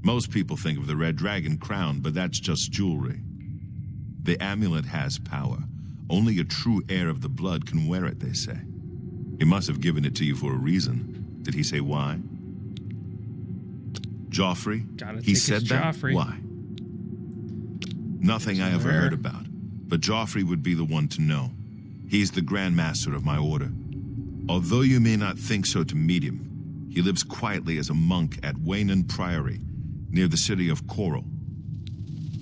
Speaker 4: Most people think of the red dragon crown, but that's just jewelry. The amulet has power. Only a true heir of the blood can wear it, they say. He must have given it to you for a reason. Did he say why? Joffrey?
Speaker 1: Gotta
Speaker 4: He
Speaker 1: take
Speaker 4: said
Speaker 1: his
Speaker 4: that?
Speaker 1: Joffrey.
Speaker 4: Why? Nothing I ever
Speaker 1: Rare.
Speaker 4: heard about. But Joffrey would be the one to know. He's the Grand Master of my order. Although you may not think so to meet him, he lives quietly as a monk at Weynon Priory, near the city of Chorrol.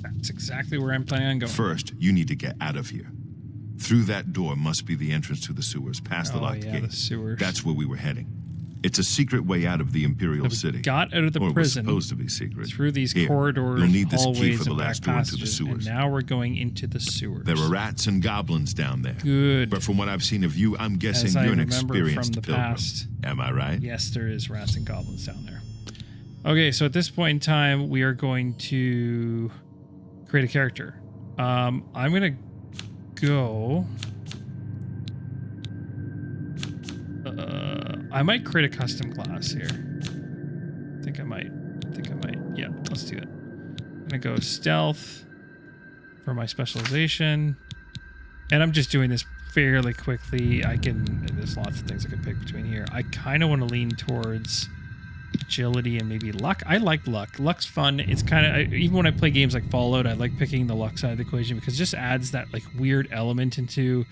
Speaker 1: That's exactly where I'm planning on going.
Speaker 4: First, you need to get out of here. Through that door must be the entrance to the sewers, past the
Speaker 1: Oh,
Speaker 4: locked
Speaker 1: yeah,
Speaker 4: gate.
Speaker 1: the sewers.
Speaker 4: That's where we were heading. It's a secret way out of the Imperial
Speaker 1: We
Speaker 4: City.
Speaker 1: got out of the
Speaker 4: or
Speaker 1: prison
Speaker 4: it was supposed to be secret.
Speaker 1: through these
Speaker 4: Here,
Speaker 1: corridors,
Speaker 4: you'll need this key
Speaker 1: hallways,
Speaker 4: for the
Speaker 1: and back
Speaker 4: last door into the
Speaker 1: passages, and
Speaker 4: sewers.
Speaker 1: now we're going into the sewers.
Speaker 4: There are rats and goblins down there.
Speaker 1: Good.
Speaker 4: But from what I've seen of you, I'm guessing
Speaker 1: As I
Speaker 4: you're an
Speaker 1: remember
Speaker 4: experienced
Speaker 1: from the
Speaker 4: pilgrim.
Speaker 1: past.
Speaker 4: Am I right?
Speaker 1: Yes, there is rats and goblins down there. Okay, so at this point in time, we are going to create a character. I'm going to go... I might create a custom class here. I think I might. Yeah, let's do it. I'm going to go stealth for my specialization. And I'm just doing this fairly quickly. There's lots of things I could pick between here. I kind of want to lean towards agility and maybe luck. I like luck. Luck's fun. It's kind of, even when I play games like Fallout, I like picking the luck side of the equation because it just adds that like weird element into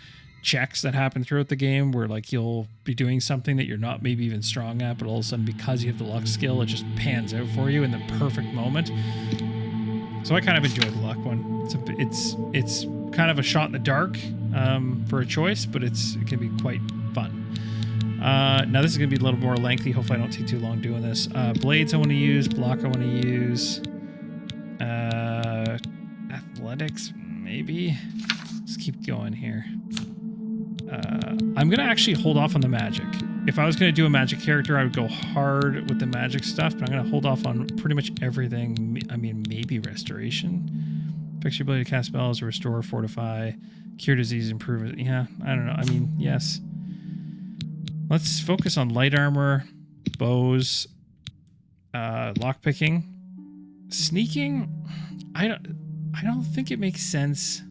Speaker 1: checks that happen throughout the game where like you'll be doing something that you're not maybe even strong at, but all of a sudden because you have the luck skill, it just pans out for you in the perfect moment. So I kind of enjoy the luck one. It's kind of a shot in the dark for a choice, but it can be quite fun. Now this is going to be a little more lengthy. Hopefully I don't take too long doing this. Blades I want to use. Block I want to use. Athletics, maybe. Let's keep going here. I'm going to actually hold off on the magic. If I was going to do a magic character, I would go hard with the magic stuff, but I'm going to hold off on pretty much everything. I mean, maybe restoration. Fix your ability to cast spells, restore, fortify, cure disease, improve it. Yeah, I don't know. I mean, yes. Let's focus on light armor, bows, lockpicking, sneaking. I don't think it makes sense.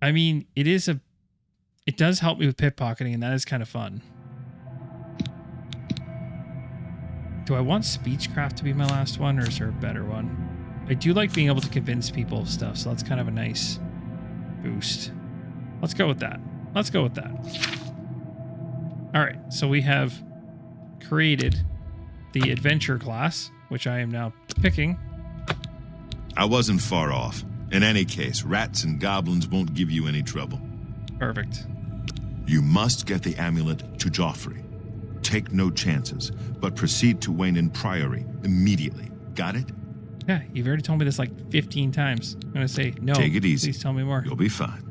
Speaker 1: I mean, it does help me with pickpocketing, and that is kind of fun. Do I want speechcraft to be my last one, or is there a better one? I do like being able to convince people of stuff, so that's kind of a nice boost. Let's go with that. Let's go with that. All right, so we have created the adventure class, which I am now picking.
Speaker 4: I wasn't far off. In any case, rats and goblins won't give you any trouble.
Speaker 1: Perfect.
Speaker 4: You must get the amulet to Joffrey. Take no chances, but proceed to Weynon Priory immediately. Got it?
Speaker 1: Yeah, you've already told me this like 15 times. I'm going to say no.
Speaker 4: Take it easy.
Speaker 1: Please tell me more.
Speaker 4: You'll be fine.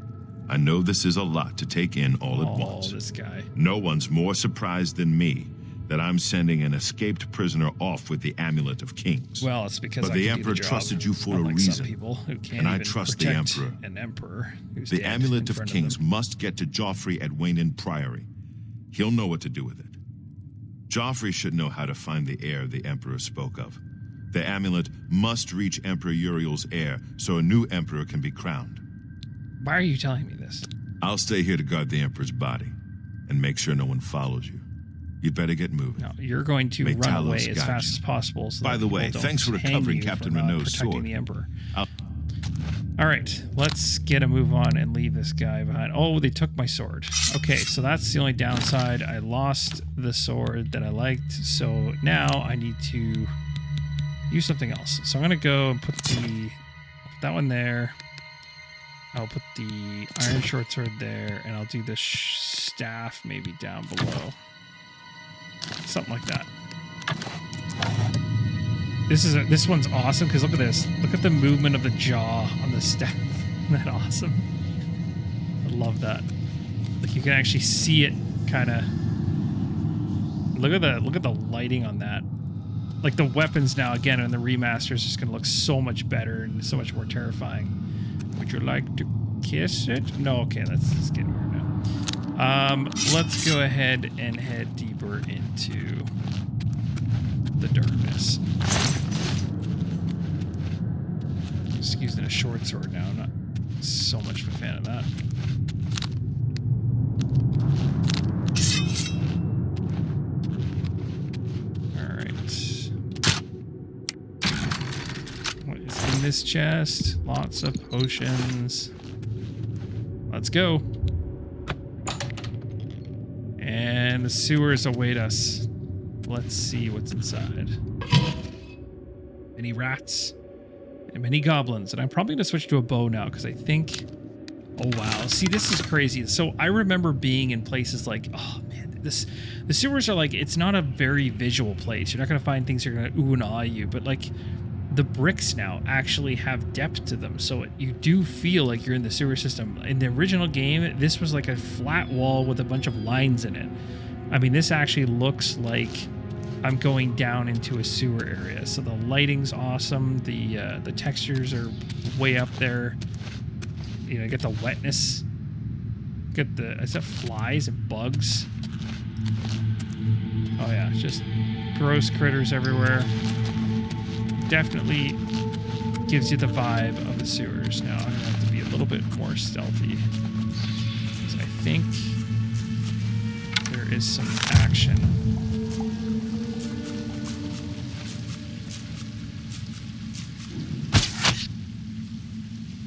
Speaker 4: I know this is a lot to take in all at once.
Speaker 1: Oh, this guy.
Speaker 4: No one's more surprised than me that I'm sending an escaped prisoner off with the Amulet of Kings.
Speaker 1: Well, it's because
Speaker 4: but the Emperor trusted you for a reason,
Speaker 1: some people who can't
Speaker 4: and I
Speaker 1: even
Speaker 4: trust the
Speaker 1: protect
Speaker 4: Emperor.
Speaker 1: An emperor who's
Speaker 4: The
Speaker 1: dead
Speaker 4: Amulet
Speaker 1: in
Speaker 4: of
Speaker 1: front
Speaker 4: Kings
Speaker 1: them.
Speaker 4: must get to Joffrey at Weynon Priory. He'll know what to do with it. Joffrey should know how to find the heir the Emperor spoke of. The amulet must reach Emperor Uriel's heir so a new emperor can be crowned.
Speaker 1: Why are you telling me this?
Speaker 4: I'll stay here to guard the Emperor's body and make sure no one follows you. You'd better get moving.
Speaker 1: No, you're going to
Speaker 4: May
Speaker 1: run
Speaker 4: Talos
Speaker 1: away as
Speaker 4: guide
Speaker 1: fast
Speaker 4: you.
Speaker 1: as possible. So
Speaker 4: By
Speaker 1: that
Speaker 4: the way,
Speaker 1: people don't
Speaker 4: thanks for
Speaker 1: hang
Speaker 4: recovering
Speaker 1: you
Speaker 4: Captain
Speaker 1: for not
Speaker 4: Renault's
Speaker 1: protecting
Speaker 4: sword.
Speaker 1: the Emperor. All right, let's get a move on and leave this guy behind. Oh, they took my sword. Okay, so that's the only downside. I lost the sword that I liked, so now I need to use something else. So I'm going to go and put that one there. I'll put the iron short sword there, and I'll do the staff maybe down below. Something like that. This one's awesome because look at this. Look at the movement of the jaw on the staff. Isn't that awesome? I love that. Like you can actually see it kind of. Look at the lighting on that. Like the weapons now again in the remaster is just gonna look so much better and so much more terrifying. Would you like to kiss it? No, okay, let's get over now. Let's go ahead and head deeper into the darkness. Just using a short sword now. I'm not so much of a fan of that. Alright. What is in this chest? Lots of potions. Let's go. And the sewers await us. Let's see what's inside. Many rats and many goblins. And I'm probably going to switch to a bow now because I think... Oh, wow. See, this is crazy. So I remember being in places like... Oh, man. The sewers are like... It's not a very visual place. You're not going to find things that are going to ooh and ah you. But like... The bricks now actually have depth to them, so you do feel like you're in the sewer system. In the original game, this was like a flat wall with a bunch of lines in it. I mean, this actually looks like I'm going down into a sewer area. So the lighting's awesome. The textures are way up there. You know, get the wetness. Get is that flies and bugs? Oh yeah, just gross critters everywhere. Definitely gives you the vibe of the sewers. Now I'm gonna have to be a little bit more stealthy, because I think there is some action.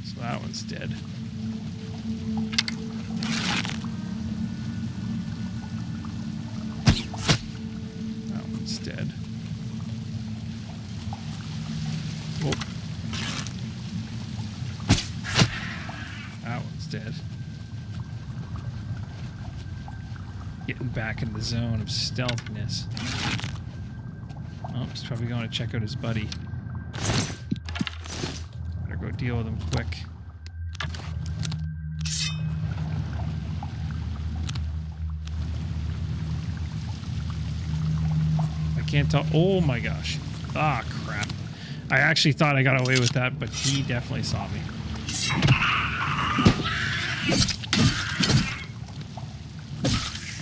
Speaker 1: So that one's dead. That one's dead. Whoa. That one's dead. Getting back in the zone of stealthiness. Oh, he's probably going to check out his buddy. Better go deal with him quick. I can't tell. Oh my gosh. Ah, crap. I actually thought I got away with that, but he definitely saw me.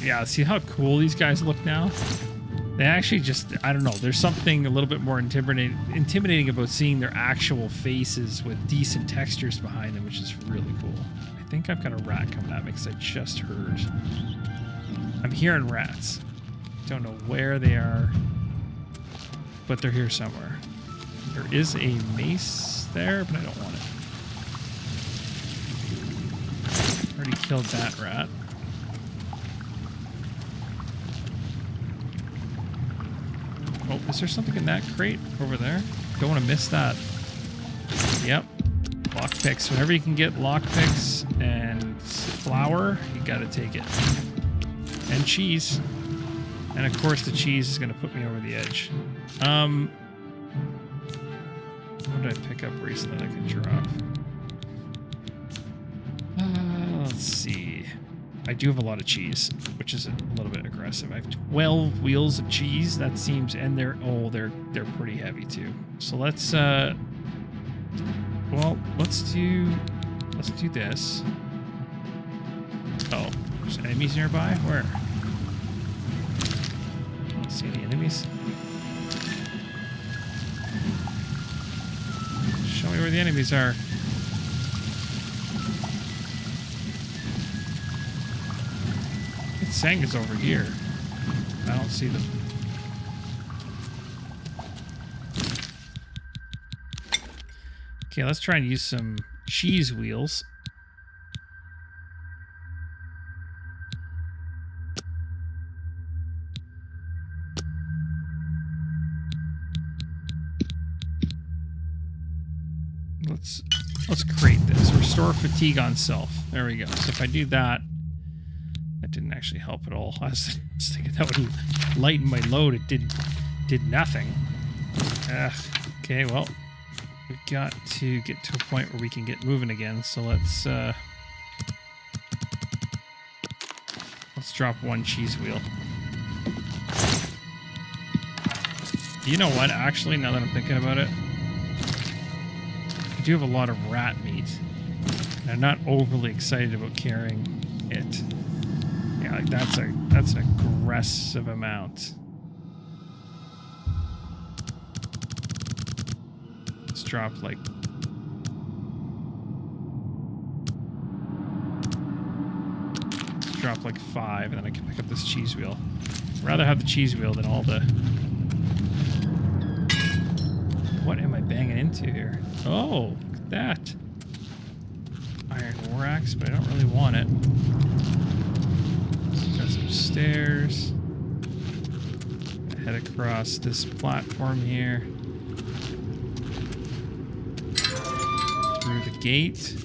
Speaker 1: Yeah, see how cool these guys look now? They actually just, I don't know, there's something a little bit more intimidating about seeing their actual faces with decent textures behind them, which is really cool. I think I've got a rat coming at me because I just heard. I'm hearing rats. Don't know where they are, but they're here somewhere. There is a mace there, but I don't want it. Already killed that rat. Oh, is there something in that crate over there? Don't want to miss that. Yep. Lockpicks. Whenever you can get lockpicks and flour, you gotta take it. And cheese. And of course the cheese is gonna put me over the edge. What did I pick up recently that I can drop? Let's see. I do have a lot of cheese, which is a little bit aggressive. I have 12 wheels of cheese. That seems, and they're pretty heavy too. So let's well, let's do this. Oh, there's enemies nearby. Where? I don't see any enemies. Show me where the enemies are. Sanga's over here. I don't see them. Okay, let's try and use some cheese wheels. Let's create this. Restore fatigue on self. There we go. So if I do that, that didn't actually help at all. I was thinking that would lighten my load. It did nothing. Ugh. Okay, well, we've got to get to a point where we can get moving again. So let's drop one cheese wheel. You know what? Actually, now that I'm thinking about it, I do have a lot of rat meat. And I'm not overly excited about carrying it. Yeah, like that's an aggressive amount. Let's drop like like 5, and then I can pick up this cheese wheel. I'd rather have the cheese wheel than all the. What am I banging into here? Oh, look at that. Iron ore axe, but I don't really want it. Got some stairs. Head across this platform here. Through the gate.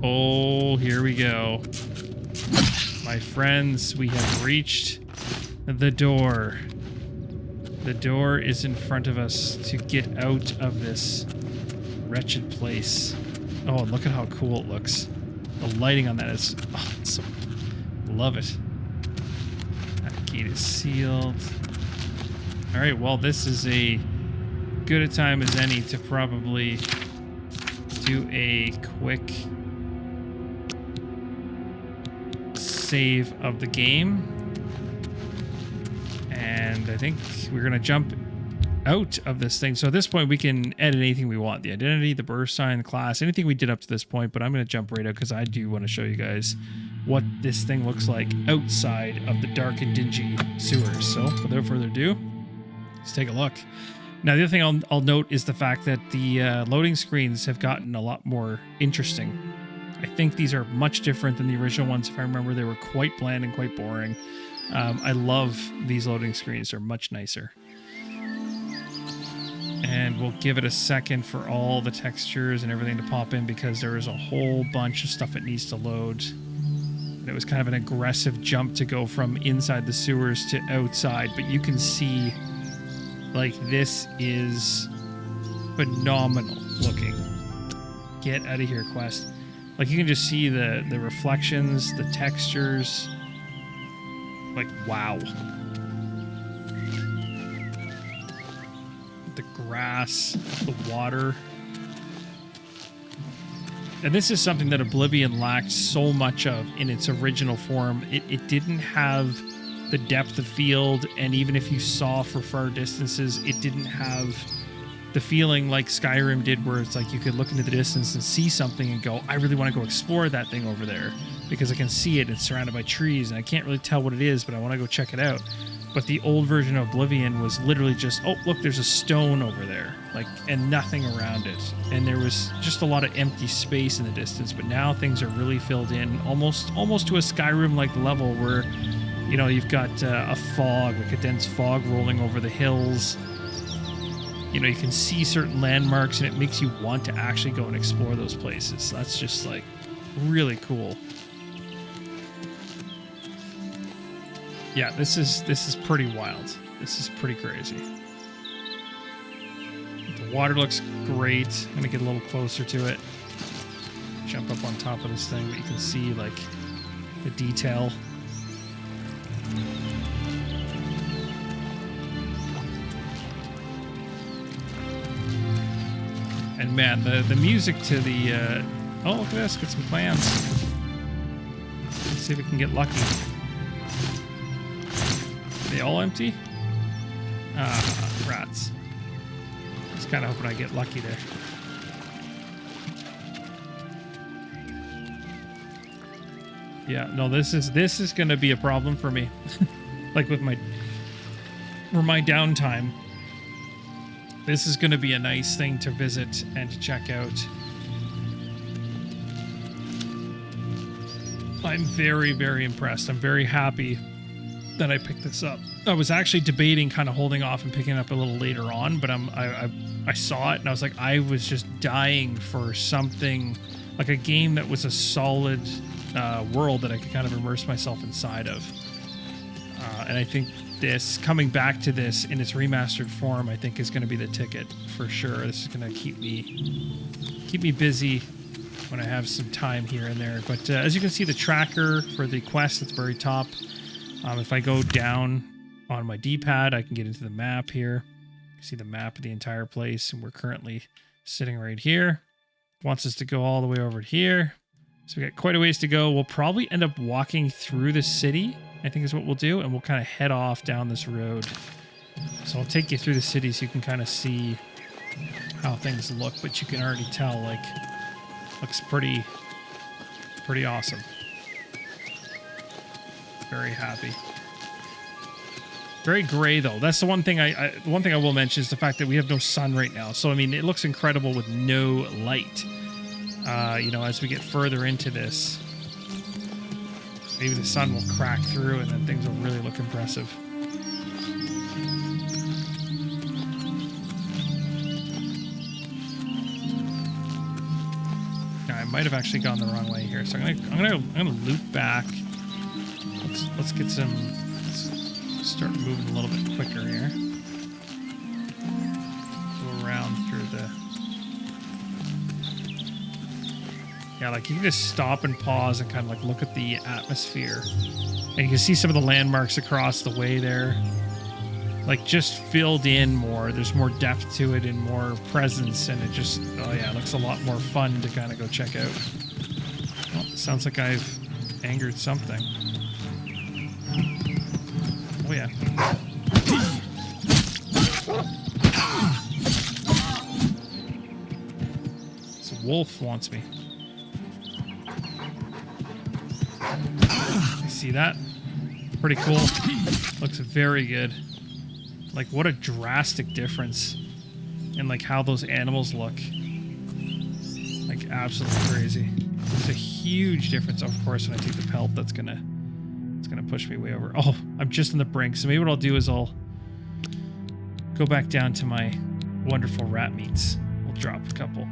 Speaker 1: Oh, here we go. My friends, we have reached the door. The door is in front of us to get out of this wretched place. Oh, and look at how cool it looks. The lighting on that is awesome. Love it. That gate is sealed. All right, well, this is a good a time as any to probably do a quick save of the game. And I think we're going to jump out of this thing. So at this point, we can edit anything we want. The identity, the birth sign, the class, anything we did up to this point. But I'm going to jump right out because I do want to show you guys what this thing looks like outside of the dark and dingy sewers. So without further ado, let's take a look. Now, the other thing I'll note is the fact that the loading screens have gotten a lot more interesting. I think these are much different than the original ones. If I remember, they were quite bland and quite boring. I love these loading screens. They're much nicer. And we'll give it a second for all the textures and everything to pop in because there is a whole bunch of stuff it needs to load. And it was kind of an aggressive jump to go from inside the sewers to outside, but you can see, like, this is phenomenal looking. Get out of here, Quest. Like, you can just see the reflections, the textures. Like, wow. The grass, the water. And this is something that Oblivion lacked so much of in its original form. It didn't have the depth of field, and even if you saw for far distances, it didn't have the feeling like Skyrim did, where it's like you could look into the distance and see something and go, I really want to go explore that thing over there because I can see it. It's surrounded by trees and I can't really tell what it is, but I want to go check it out. But the old version of Oblivion was literally just, oh, look, there's a stone over there, like, and nothing around it. And there was just a lot of empty space in the distance. But now things are really filled in, almost to a Skyrim-like level where, you know, you've got a fog, like a dense fog rolling over the hills. You know, you can see certain landmarks, and it makes you want to actually go and explore those places. That's just, like, really cool. Yeah, this is pretty wild. This is pretty crazy. The water looks great. I'm gonna get a little closer to it. Jump up on top of this thing, but you can see, like, the detail. And man, the music to the oh, look at this, get some clams. Let's see if we can get lucky. Are they all empty? Ah, rats. I was kind of hoping I'd get lucky there. Yeah, no, this is going to be a problem for me. Like with my downtime. This is going to be a nice thing to visit and to check out. I'm very, very impressed. I'm very happy that I picked this up. I was actually debating kind of holding off and picking it up a little later on, but I saw it and I was like, I was just dying for something like a game that was a solid world that I could kind of immerse myself inside of. And I think this, coming back to this in its remastered form, I think is going to be the ticket for sure. This is going to keep me busy when I have some time here and there. But as you can see, the tracker for the quest at the very top. If I go down on my D-pad, I can get into the map here. You can see the map of the entire place, and we're currently sitting right here. Wants us to go all the way over here. So we got quite a ways to go. We'll probably end up walking through the city, I think is what we'll do, and we'll kind of head off down this road. So I'll take you through the city so you can kind of see how things look, but you can already tell, like, looks pretty awesome. Very happy. Very gray though. That's the one thing I will mention is the fact that we have no sun right now. So I mean, it looks incredible with no light. You know, as we get further into this, maybe the sun will crack through and then things will really look impressive. Now, I might have actually gone the wrong way here, so I'm gonna loop back. Let's get some. Let's start moving a little bit quicker here. Go around through the. Yeah, like you can just stop and pause and kind of like look at the atmosphere, and you can see some of the landmarks across the way there. Like just filled in more. There's more depth to it and more presence, and it just, oh yeah, it looks a lot more fun to kind of go check out. Well, sounds like I've angered something. Oh yeah. wolf wants me. You see that? Pretty cool. Looks very good. Like, what a drastic difference in, like, how those animals look. Like, absolutely crazy. There's a huge difference. Of course, when I take the pelt, it's gonna push me way over. Oh, I'm just in the brink. So maybe what I'll do is I'll go back down to my wonderful rat meats. We'll drop a couple.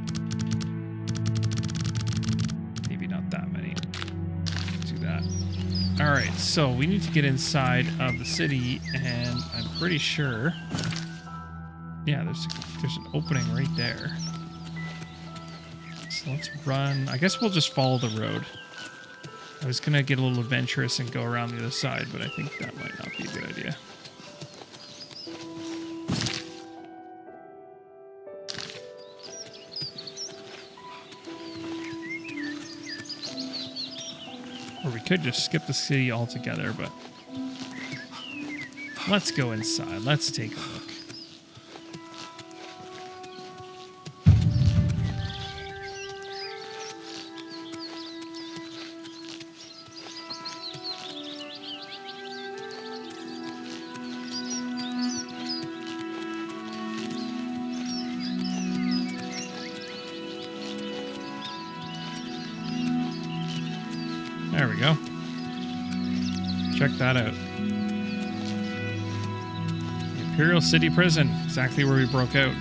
Speaker 1: Maybe not that many. Do that. All right, so we need to get inside of the city, and I'm pretty sure, yeah, there's an opening right there. So let's run. I guess we'll just follow the road. I was gonna get a little adventurous and go around the other side, but I think that might not be a good idea. Or we could just skip the city altogether, but let's go inside. Let's take a look. There we go. Check that out. The Imperial City Prison, exactly where we broke out.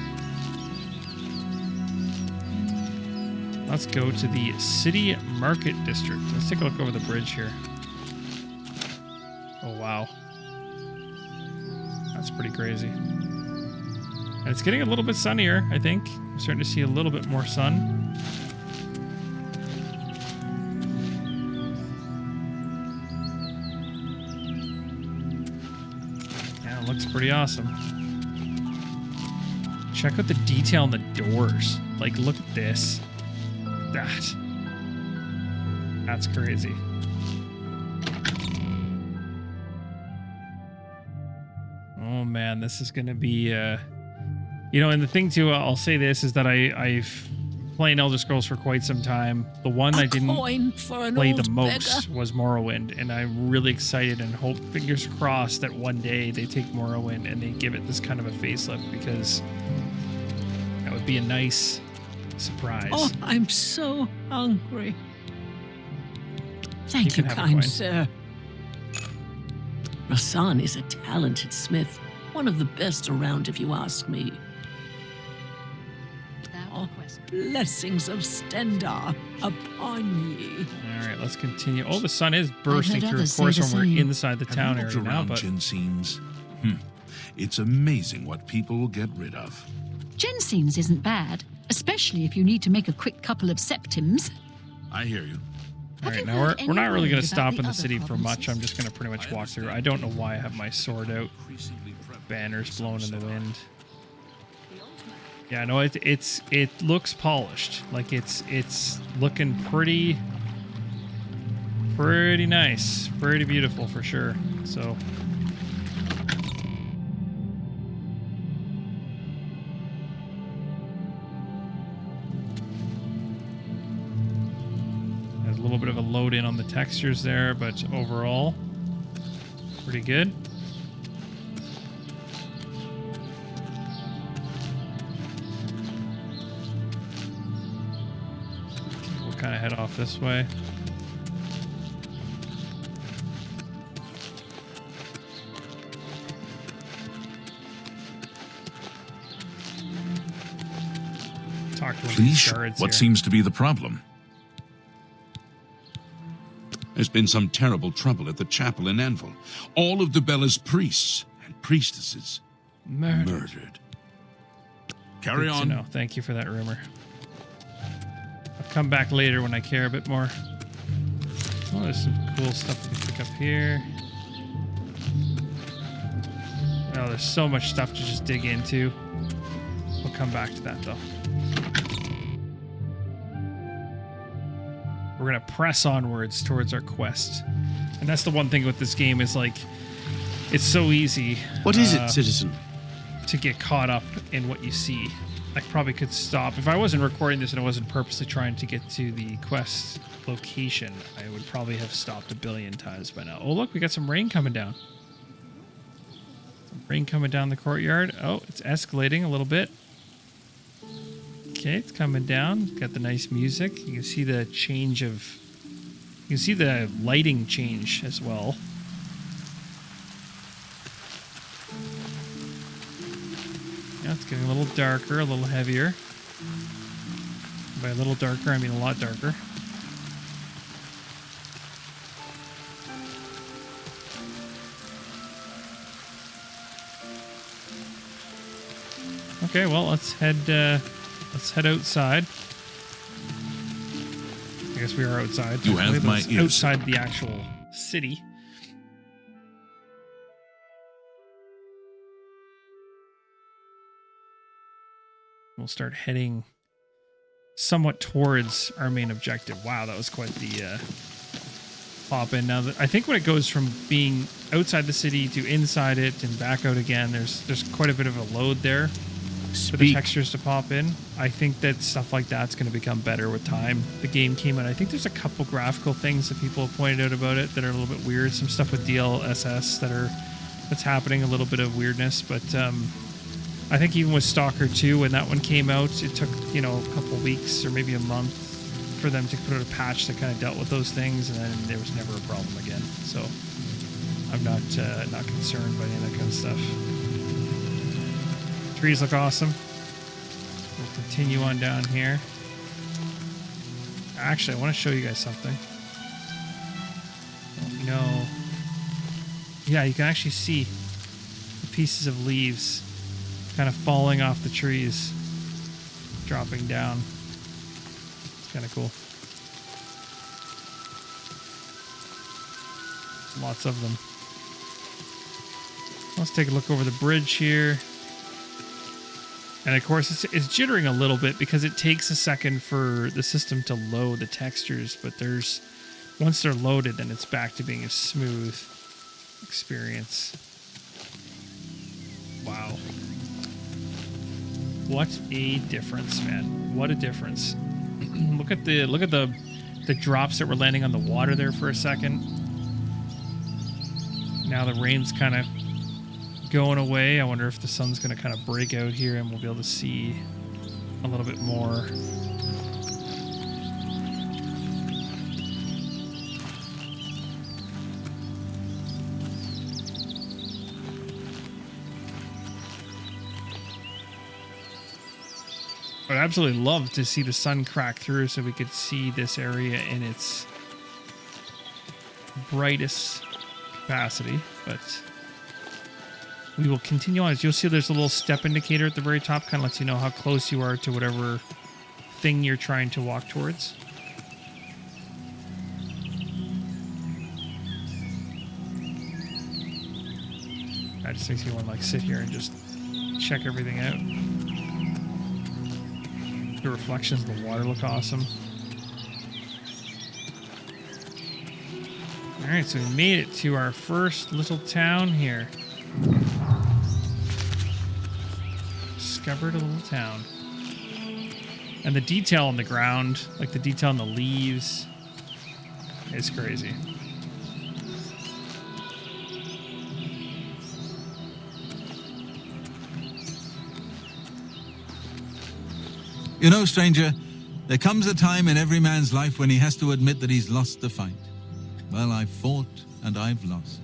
Speaker 1: Let's go to the City Market District. Let's take a look over the bridge here. Oh, wow. That's pretty crazy. And it's getting a little bit sunnier, I think. I'm starting to see a little bit more sun. Looks pretty awesome. Check out the detail on the doors. Like, look at this. That's crazy. Oh man, this is gonna be you know, and the thing too, I'll say this, is that I've playing Elder Scrolls for quite some time. The one I didn't play the most was Morrowind, and I'm really excited and hope, fingers crossed, that one day they take Morrowind and they give it this kind of a facelift, because that would be a nice surprise.
Speaker 7: Oh, I'm so hungry. Thank you, kind sir. Rasan is a talented smith, one of the best around if you ask me. Blessings of Stendarr upon ye.
Speaker 1: All right, let's continue. Oh, the sun is bursting through, of course, when we're inside the town area now. But
Speaker 6: Genseens. It's amazing what people will get rid of.
Speaker 5: Genseens isn't bad, especially if you need to make a quick couple of septims.
Speaker 6: I hear you.
Speaker 1: All right, now we're not really going to stop in the city for much. I'm just going to pretty much walk through. I don't know why I have my sword out. Banners blowing in the wind. Yeah, no, it looks polished. Like it's looking pretty nice, pretty beautiful for sure. So there's a little bit of a load in on the textures there, but overall pretty good. Kind of head off this way. Talk to
Speaker 6: Please,
Speaker 1: guards
Speaker 6: what
Speaker 1: here.
Speaker 6: seems to be the problem? There's been some terrible trouble at the chapel in Anvil. All of Dibella's priests and priestesses murdered. Carry on.
Speaker 1: No, thank you for that rumor. I'll come back later when I care a bit more. Oh, there's some cool stuff we can pick up here. Oh, there's so much stuff to just dig into. We'll come back to that though. We're gonna press onwards towards our quest, and that's the one thing with this game is like, it's so easy.
Speaker 8: What is it, citizen?
Speaker 1: To get caught up in what you see. I probably could stop. If I wasn't recording this and I wasn't purposely trying to get to the quest location, I would probably have stopped a billion times by now. Oh, look, we got some rain coming down. Some rain coming down the courtyard. Oh, it's escalating a little bit. Okay, it's coming down. Got the nice music. You can see the change of... You can see the lighting change as well. Yeah, it's getting a little darker, a little heavier. By a little darker, I mean a lot darker. Okay, well, let's head outside. I guess we are outside.
Speaker 6: You have my ears.
Speaker 1: Outside the actual city. We'll start heading somewhat towards our main objective. Wow, that was quite the pop in. Now, I think when it goes from being outside the city to inside it and back out again, there's quite a bit of a load there for the textures to pop in. I think that stuff like that's going to become better with time. The game came out. I think there's a couple graphical things that people have pointed out about it that are a little bit weird. Some stuff with DLSS that's happening, a little bit of weirdness, but I think even with Stalker 2, when that one came out, it took, a couple weeks or maybe a month for them to put out a patch that kind of dealt with those things, and then there was never a problem again. So I'm not concerned by any of that kind of stuff. Trees look awesome. We'll continue on down here. Actually, I want to show you guys something. Yeah, you can actually see the pieces of leaves kind of falling off the trees, dropping down. It's kind of cool. Lots of them. Let's take a look over the bridge here. And of course, it's jittering a little bit because it takes a second for the system to load the textures, but once they're loaded, then it's back to being a smooth experience. Wow. What a difference, man. What a difference. Look at the drops that were landing on the water there for a second. Now the rain's kind of going away. I wonder if the sun's going to kind of break out here and we'll be able to see a little bit more. I'd absolutely love to see the sun crack through so we could see this area in its brightest capacity, but we will continue on. As you'll see, there's a little step indicator at the very top, kind of lets you know how close you are to whatever thing you're trying to walk towards. That just makes me want to sit here and just check everything out. The reflections of the water look awesome. Alright, so we made it to our first little town here. Discovered a little town. And the detail on the ground, like the detail on the leaves, is crazy.
Speaker 8: You know, stranger, there comes a time in every man's life when he has to admit that he's lost the fight. Well, I've fought and I've lost.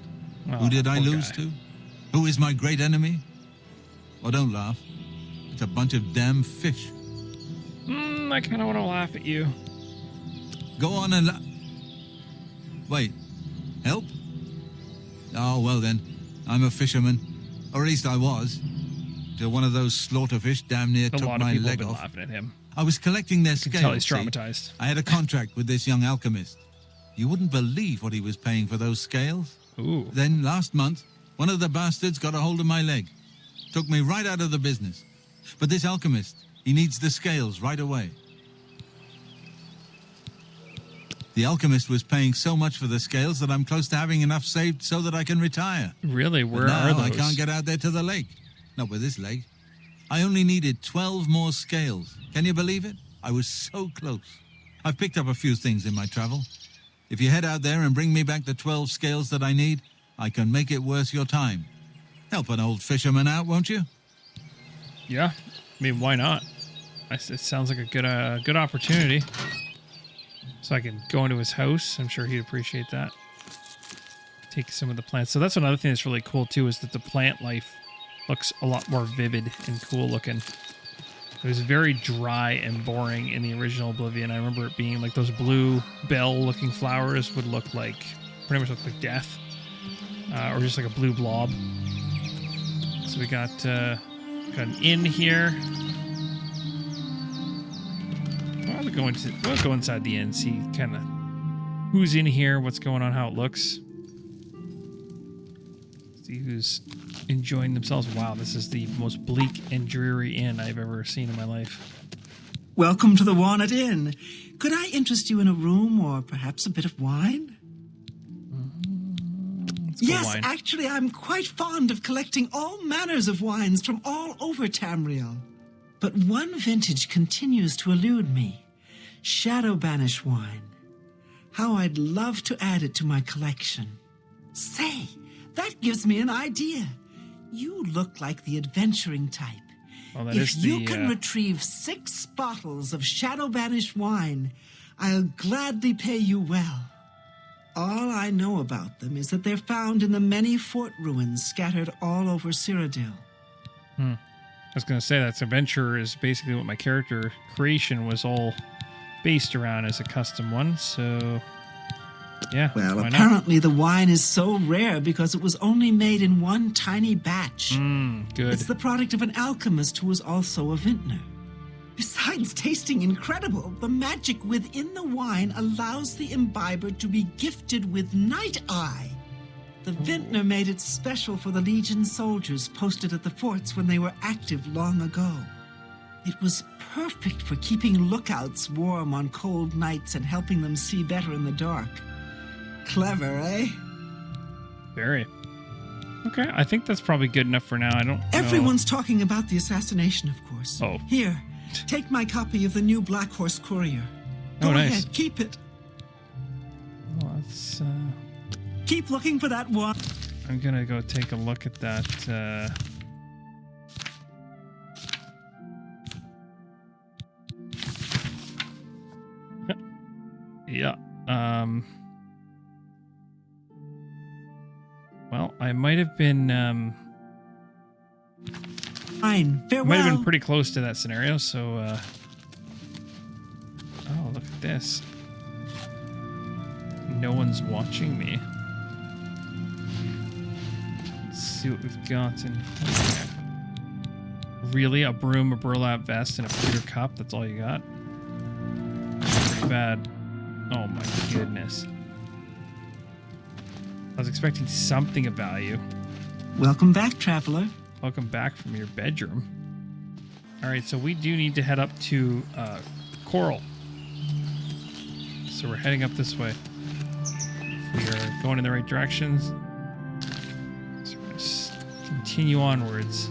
Speaker 1: Oh,
Speaker 8: who did I lose to? Who is my great enemy? Oh, don't laugh. It's a bunch of damn fish.
Speaker 1: I kind of want to laugh at you.
Speaker 8: Go on and wait. Help? Oh, well then. I'm a fisherman. Or at least I was. Till one of those slaughterfish damn near took my leg off. A lot of people have been laughing
Speaker 1: at him.
Speaker 8: I was collecting their scales.
Speaker 1: You can tell he's traumatized.
Speaker 8: I had a contract with this young alchemist. You wouldn't believe what he was paying for those scales.
Speaker 1: Ooh.
Speaker 8: Then last month, one of the bastards got a hold of my leg. Took me right out of the business. But this alchemist, he needs the scales right away. The alchemist was paying so much for the scales that I'm close to having enough saved so that I can retire.
Speaker 1: Really? Where
Speaker 8: are
Speaker 1: those?
Speaker 8: I can't get out there to the lake. Not with this leg. I only needed 12 more scales. Can you believe it? I was so close. I've picked up a few things in my travel. If you head out there and bring me back the 12 scales that I need, I can make it worth your time. Help an old fisherman out, won't you?
Speaker 1: Yeah, I mean, why not? It sounds like a good opportunity. So I can go into his house. I'm sure he'd appreciate that. Take some of the plants. So that's another thing that's really cool too, is that the plant life looks a lot more vivid and cool looking. It was very dry and boring in the original Oblivion. I remember it being like those blue bell-looking flowers would look like, pretty much look like death, or just like a blue blob. So we got an inn here. We'll go inside the inn, see kind of who's in here, what's going on, how it looks. See who's enjoying themselves. Wow, this is the most bleak and dreary inn I've ever seen in my life.
Speaker 9: Welcome to the Walnut Inn. Could I interest you in a room or perhaps a bit of wine? Yes,
Speaker 1: wine.
Speaker 9: Actually, I'm quite fond of collecting all manners of wines from all over Tamriel. But one vintage continues to elude me. Shadow Banish wine. How I'd love to add it to my collection. Say, that gives me an idea. You look like the adventuring type.
Speaker 1: Well, that
Speaker 9: If
Speaker 1: is
Speaker 9: you can retrieve 6 bottles of Shadow Banish wine, I'll gladly pay you well. All I know about them is that they're found in the many fort ruins scattered all over Cyrodiil.
Speaker 1: I was going to say, that's adventure is basically what my character creation was all based around as a custom one, so yeah.
Speaker 9: Well,
Speaker 1: why not?
Speaker 9: apparently the wine is so rare because it was only made in one tiny batch.
Speaker 1: Good.
Speaker 9: It's the product of an alchemist who was also a vintner. Besides tasting incredible, the magic within the wine allows the imbiber to be gifted with Night Eye. The vintner made it special for the Legion soldiers posted at the forts when they were active long ago. It was perfect for keeping lookouts warm on cold nights and helping them see better in the dark. Clever, eh?
Speaker 1: Very. Okay, I think that's probably good enough for now. I don't know.
Speaker 9: Everyone's talking about the assassination, of course.
Speaker 1: Oh.
Speaker 9: Here, take my copy of the new Black Horse Courier. Go
Speaker 1: Oh, nice.
Speaker 9: ahead, keep it.
Speaker 1: Well, let's,
Speaker 9: Keep looking for that one.
Speaker 1: I'm going to go take a look at that. Yeah. Well, I might have been
Speaker 9: Fine, farewell.
Speaker 1: might have been pretty close to that scenario, so oh, look at this. No one's watching me. Let's see what we've got in here. Really? A broom, a burlap vest, and a pewter cup? That's all you got? Pretty bad. Oh my goodness. I was expecting something of value.
Speaker 9: Welcome back, traveler.
Speaker 1: Welcome back from your bedroom. Alright, so we do need to head up to Chorrol. So we're heading up this way. We are going in the right directions. So we're going to continue onwards.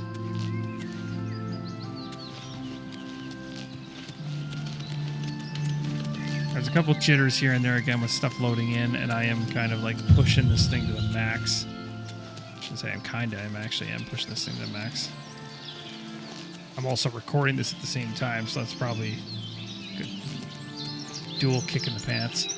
Speaker 1: There's a couple jitters here and there again with stuff loading in, and I am kind of like pushing this thing to the max. I shouldn't say I'm actually pushing this thing to the max. I'm also recording this at the same time, so that's probably a good dual kick in the pants.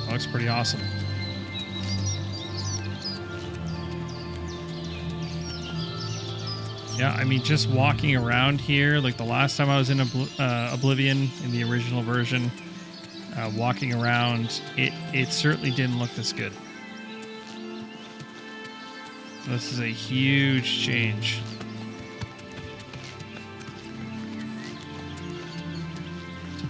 Speaker 1: Looks pretty awesome. Yeah, I mean, just walking around here, like the last time I was in Oblivion in the original version, walking around, it certainly didn't look this good. This is a huge change.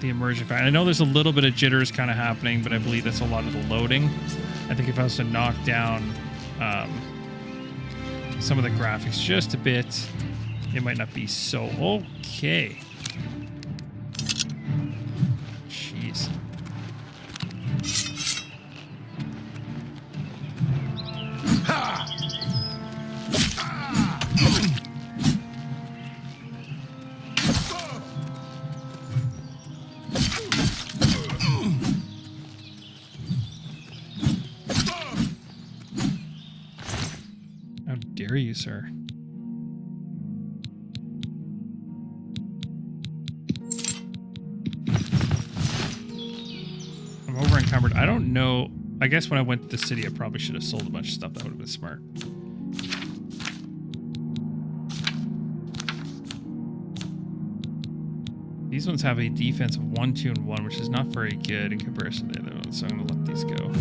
Speaker 1: the immersion factor. I know there's a little bit of jitters kind of happening, but I believe that's a lot of the loading. I think if I was to knock down some of the graphics just a bit, it might not be so okay. Jeez. How dare you, sir? I'm over encumbered. I don't know. I guess when I went to the city, I probably should have sold a bunch of stuff. That would have been smart. These ones have a defense of 1, 2, and 1, which is not very good in comparison to the other ones, so I'm going to let these go.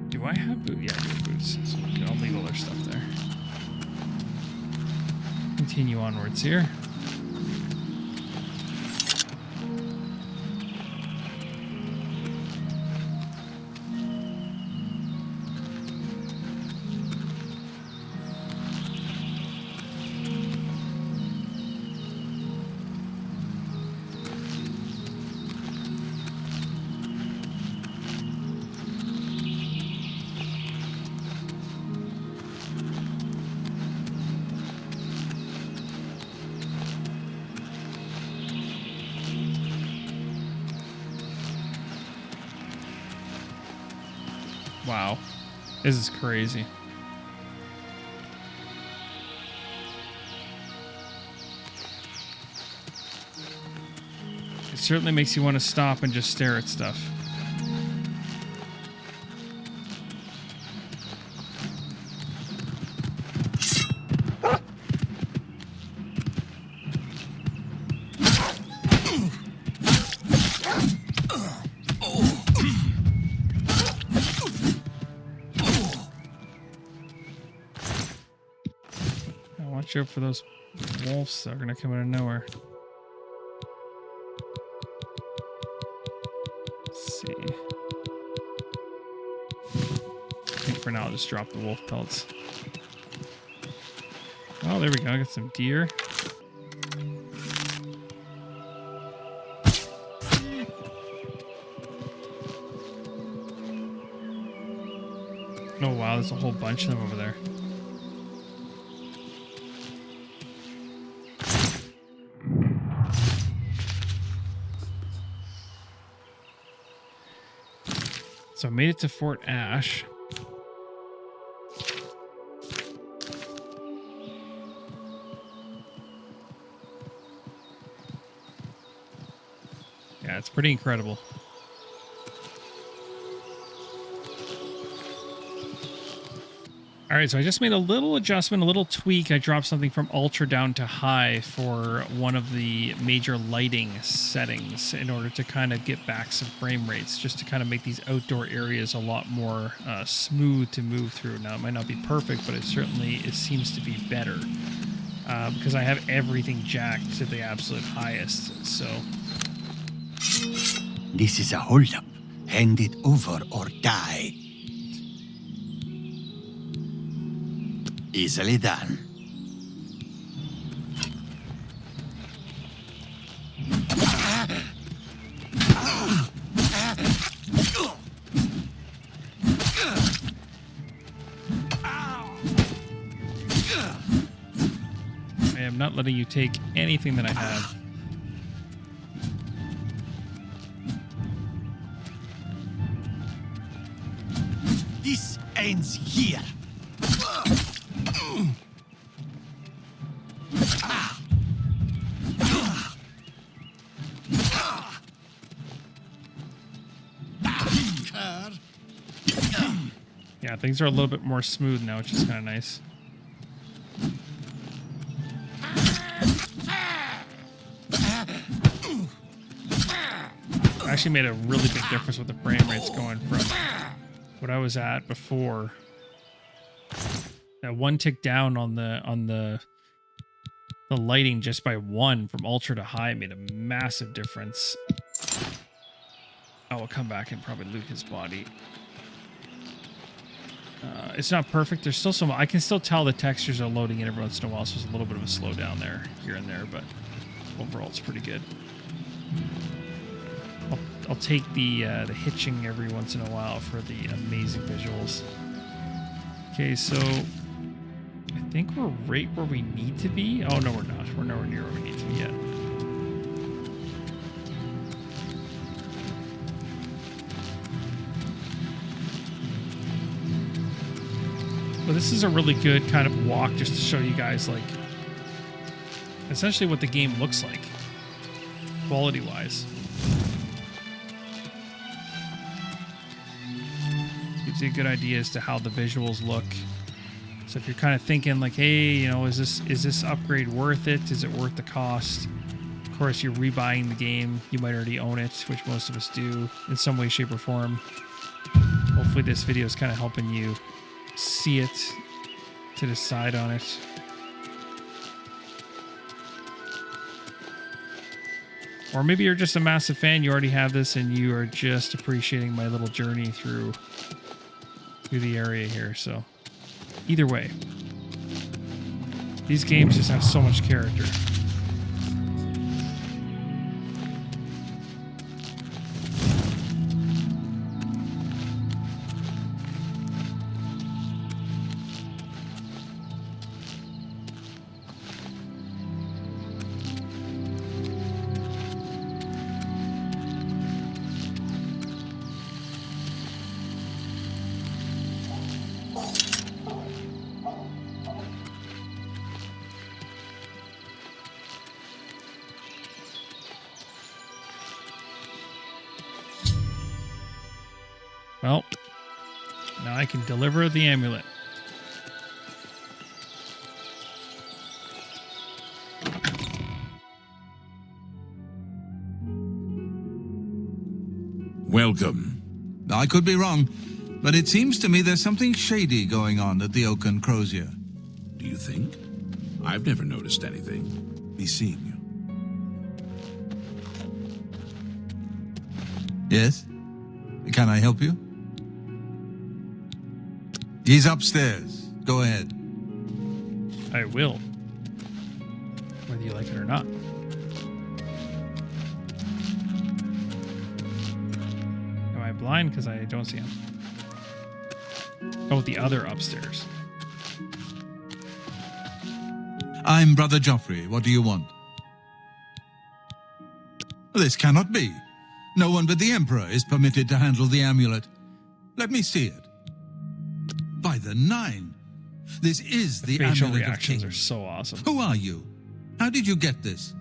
Speaker 1: Do I have boots? Yeah, I do have boots. So I'll leave all their stuff there. Continue onwards here. Wow, this is crazy. It certainly makes you want to stop and just stare at stuff. Watch out for those wolves that are going to come out of nowhere. Let's see. I think for now I'll just drop the wolf pelts. Oh, there we go. I got some deer. Oh wow, there's a whole bunch of them over there. So I made it to Fort Ash. Yeah, it's pretty incredible. All right, so I just made a little adjustment, a little tweak. I dropped something from ultra down to high for one of the major lighting settings in order to kind of get back some frame rates, just to kind of make these outdoor areas a lot more smooth to move through. Now, it might not be perfect, but it seems to be better because I have everything jacked to the absolute highest. So
Speaker 3: This is a holdup. Hand it over or die. Easily done.
Speaker 1: I am not letting you take anything that I have.
Speaker 3: This ends here.
Speaker 1: Yeah, things are a little bit more smooth now, which is kind of nice. I actually made a really big difference with the frame rates going from what I was at before. That one tick down on the the lighting just by 1 from ultra to high made a massive difference. I will come back and probably loot his body. It's not perfect. There's still some... I can still tell the textures are loading in every once in a while, so there's a little bit of a slowdown there, here and there, but overall it's pretty good. I'll take the hitching every once in a while for the amazing visuals. Okay, so I think we're right where we need to be. Oh, no, we're not. We're nowhere near where we need to be yet. But this is a really good kind of walk just to show you guys, like, essentially what the game looks like, quality-wise. Gives you a good idea as to how the visuals look. So if you're kind of thinking, like, hey, you know, is this upgrade worth it? Is it worth the cost? Of course, you're rebuying the game. You might already own it, which most of us do in some way, shape, or form. Hopefully this video is kind of helping you see it to decide on it. Or maybe you're just a massive fan, you already have this, and you are just appreciating my little journey through the area here. So either way, these games just have so much character. Well, now I can deliver the amulet.
Speaker 6: Welcome.
Speaker 8: I could be wrong, but it seems to me there's something shady going on at the Oaken Crozier.
Speaker 6: Do you think? I've never noticed anything.
Speaker 8: Be seeing you. Yes? Can I help you? He's upstairs. Go ahead.
Speaker 1: I will. Whether you like it or not. Am I blind because I don't see him? Oh, the other upstairs.
Speaker 8: I'm Brother Joffrey. What do you want? This cannot be. No one but the Emperor is permitted to handle the amulet. Let me see it. By the 9. This is the
Speaker 1: Facial
Speaker 8: Amulet of
Speaker 1: reactions
Speaker 8: Kings.
Speaker 1: are so awesome.
Speaker 8: Who are you? How did you get this?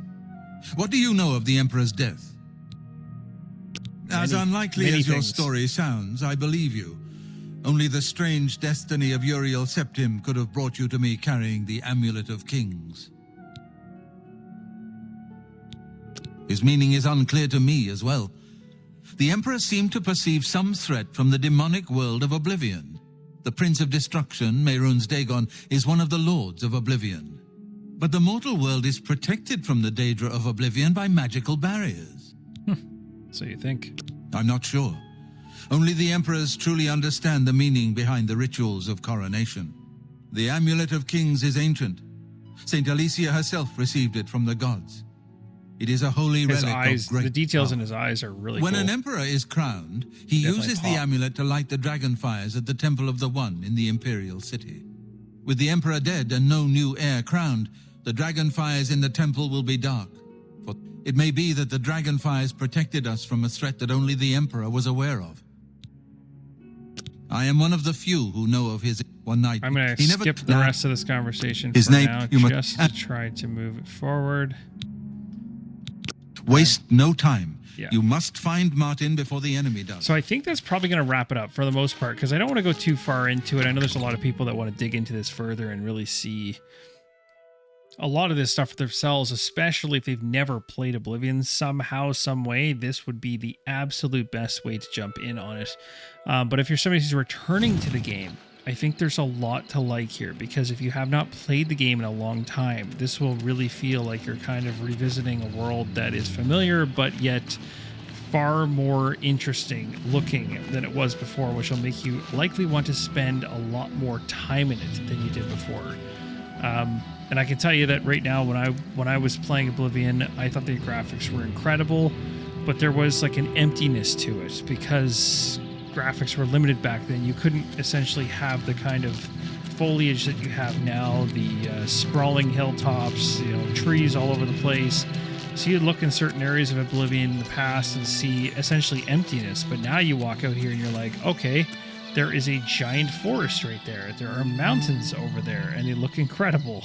Speaker 8: What do you know of the Emperor's death? As unlikely as your story sounds, I believe you. Only the strange destiny of Uriel Septim could have brought you to me carrying the Amulet of Kings. His meaning is unclear to me as well. The Emperor seemed to perceive some threat from the demonic world of Oblivion. The Prince of Destruction, Mehrunes Dagon, is one of the Lords of Oblivion. But the mortal world is protected from the Daedra of Oblivion by magical barriers.
Speaker 1: So you think?
Speaker 8: I'm not sure. Only the Emperors truly understand the meaning behind the rituals of coronation. The Amulet of Kings is ancient. Saint Alicia herself received it from the gods. It is a holy
Speaker 1: His
Speaker 8: relic
Speaker 1: eyes,
Speaker 8: of great
Speaker 1: the details
Speaker 8: power.
Speaker 1: in his eyes are really
Speaker 8: When
Speaker 1: cool.
Speaker 8: an emperor is crowned, he
Speaker 1: Definitely
Speaker 8: uses the
Speaker 1: pop.
Speaker 8: amulet to light the dragon fires at the Temple of the One in the Imperial City. With the emperor dead and no new heir crowned, the dragon fires in the temple will be dark. For it may be that the dragon fires protected us from a threat that only the emperor was aware of. I am one of the few who know of his one night.
Speaker 1: I'm going to skip the rest of this conversation
Speaker 8: His
Speaker 1: for
Speaker 8: name-
Speaker 1: now,
Speaker 8: you must-
Speaker 1: just to try to move it forward.
Speaker 8: Waste no time.
Speaker 1: Yeah.
Speaker 8: You must find Martin before the enemy does.
Speaker 1: So I think that's probably going to wrap it up for the most part, because I don't want to go too far into it. I know there's a lot of people that want to dig into this further and really see a lot of this stuff for themselves, especially if they've never played Oblivion somehow, some way. This would be the absolute best way to jump in on it. But if you're somebody who's returning to the game I think there's a lot to like here, because if you have not played the game in a long time, this will really feel like you're kind of revisiting a world that is familiar, but yet far more interesting looking than it was before, which will make you likely want to spend a lot more time in it than you did before. And I can tell you that right now, when I was playing Oblivion, I thought the graphics were incredible, but there was like an emptiness to it because graphics were limited back then. You couldn't essentially have the kind of foliage that you have now, the sprawling hilltops, trees all over the place. So you'd look in certain areas of Oblivion in the past and see essentially emptiness, but now you walk out here and you're like, okay, there is a giant forest right there. There are mountains over there, and they look incredible.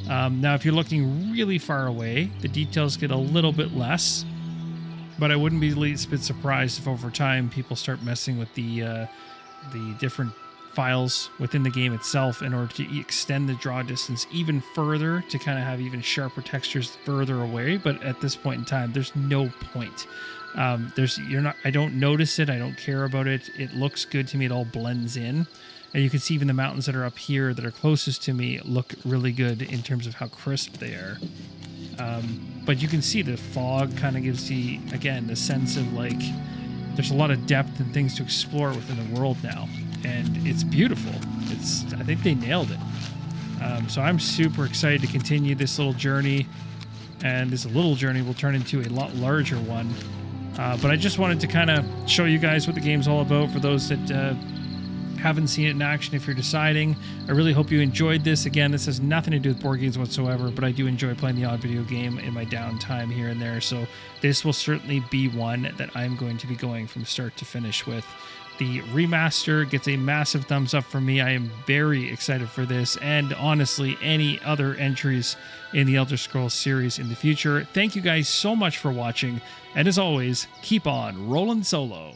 Speaker 1: Now, if you're looking really far away, the details get a little bit less, but I wouldn't be the least bit surprised if over time people start messing with the different files within the game itself in order to extend the draw distance even further to kind of have even sharper textures further away. But at this point in time, there's no point. I don't notice it. I don't care about it. It looks good to me. It all blends in. And you can see even the mountains that are up here that are closest to me look really good in terms of how crisp they are. But you can see the fog kind of gives you, again, the sense of like there's a lot of depth and things to explore within the world now. And it's beautiful. I think they nailed it. So I'm super excited to continue this little journey. And this little journey will turn into a lot larger one. But I just wanted to kind of show you guys what the game's all about for those that haven't seen it in action. If you're deciding, I really hope you enjoyed this. Again, this has nothing to do with board games whatsoever, but I do enjoy playing the odd video game in my downtime here and there. So this will certainly be one that I'm going to be going from start to finish with. The remaster gets a massive thumbs up from me. I am very excited for this, and honestly, any other entries in the Elder Scrolls series in the future. Thank you guys so much for watching, and as always, keep on rolling solo.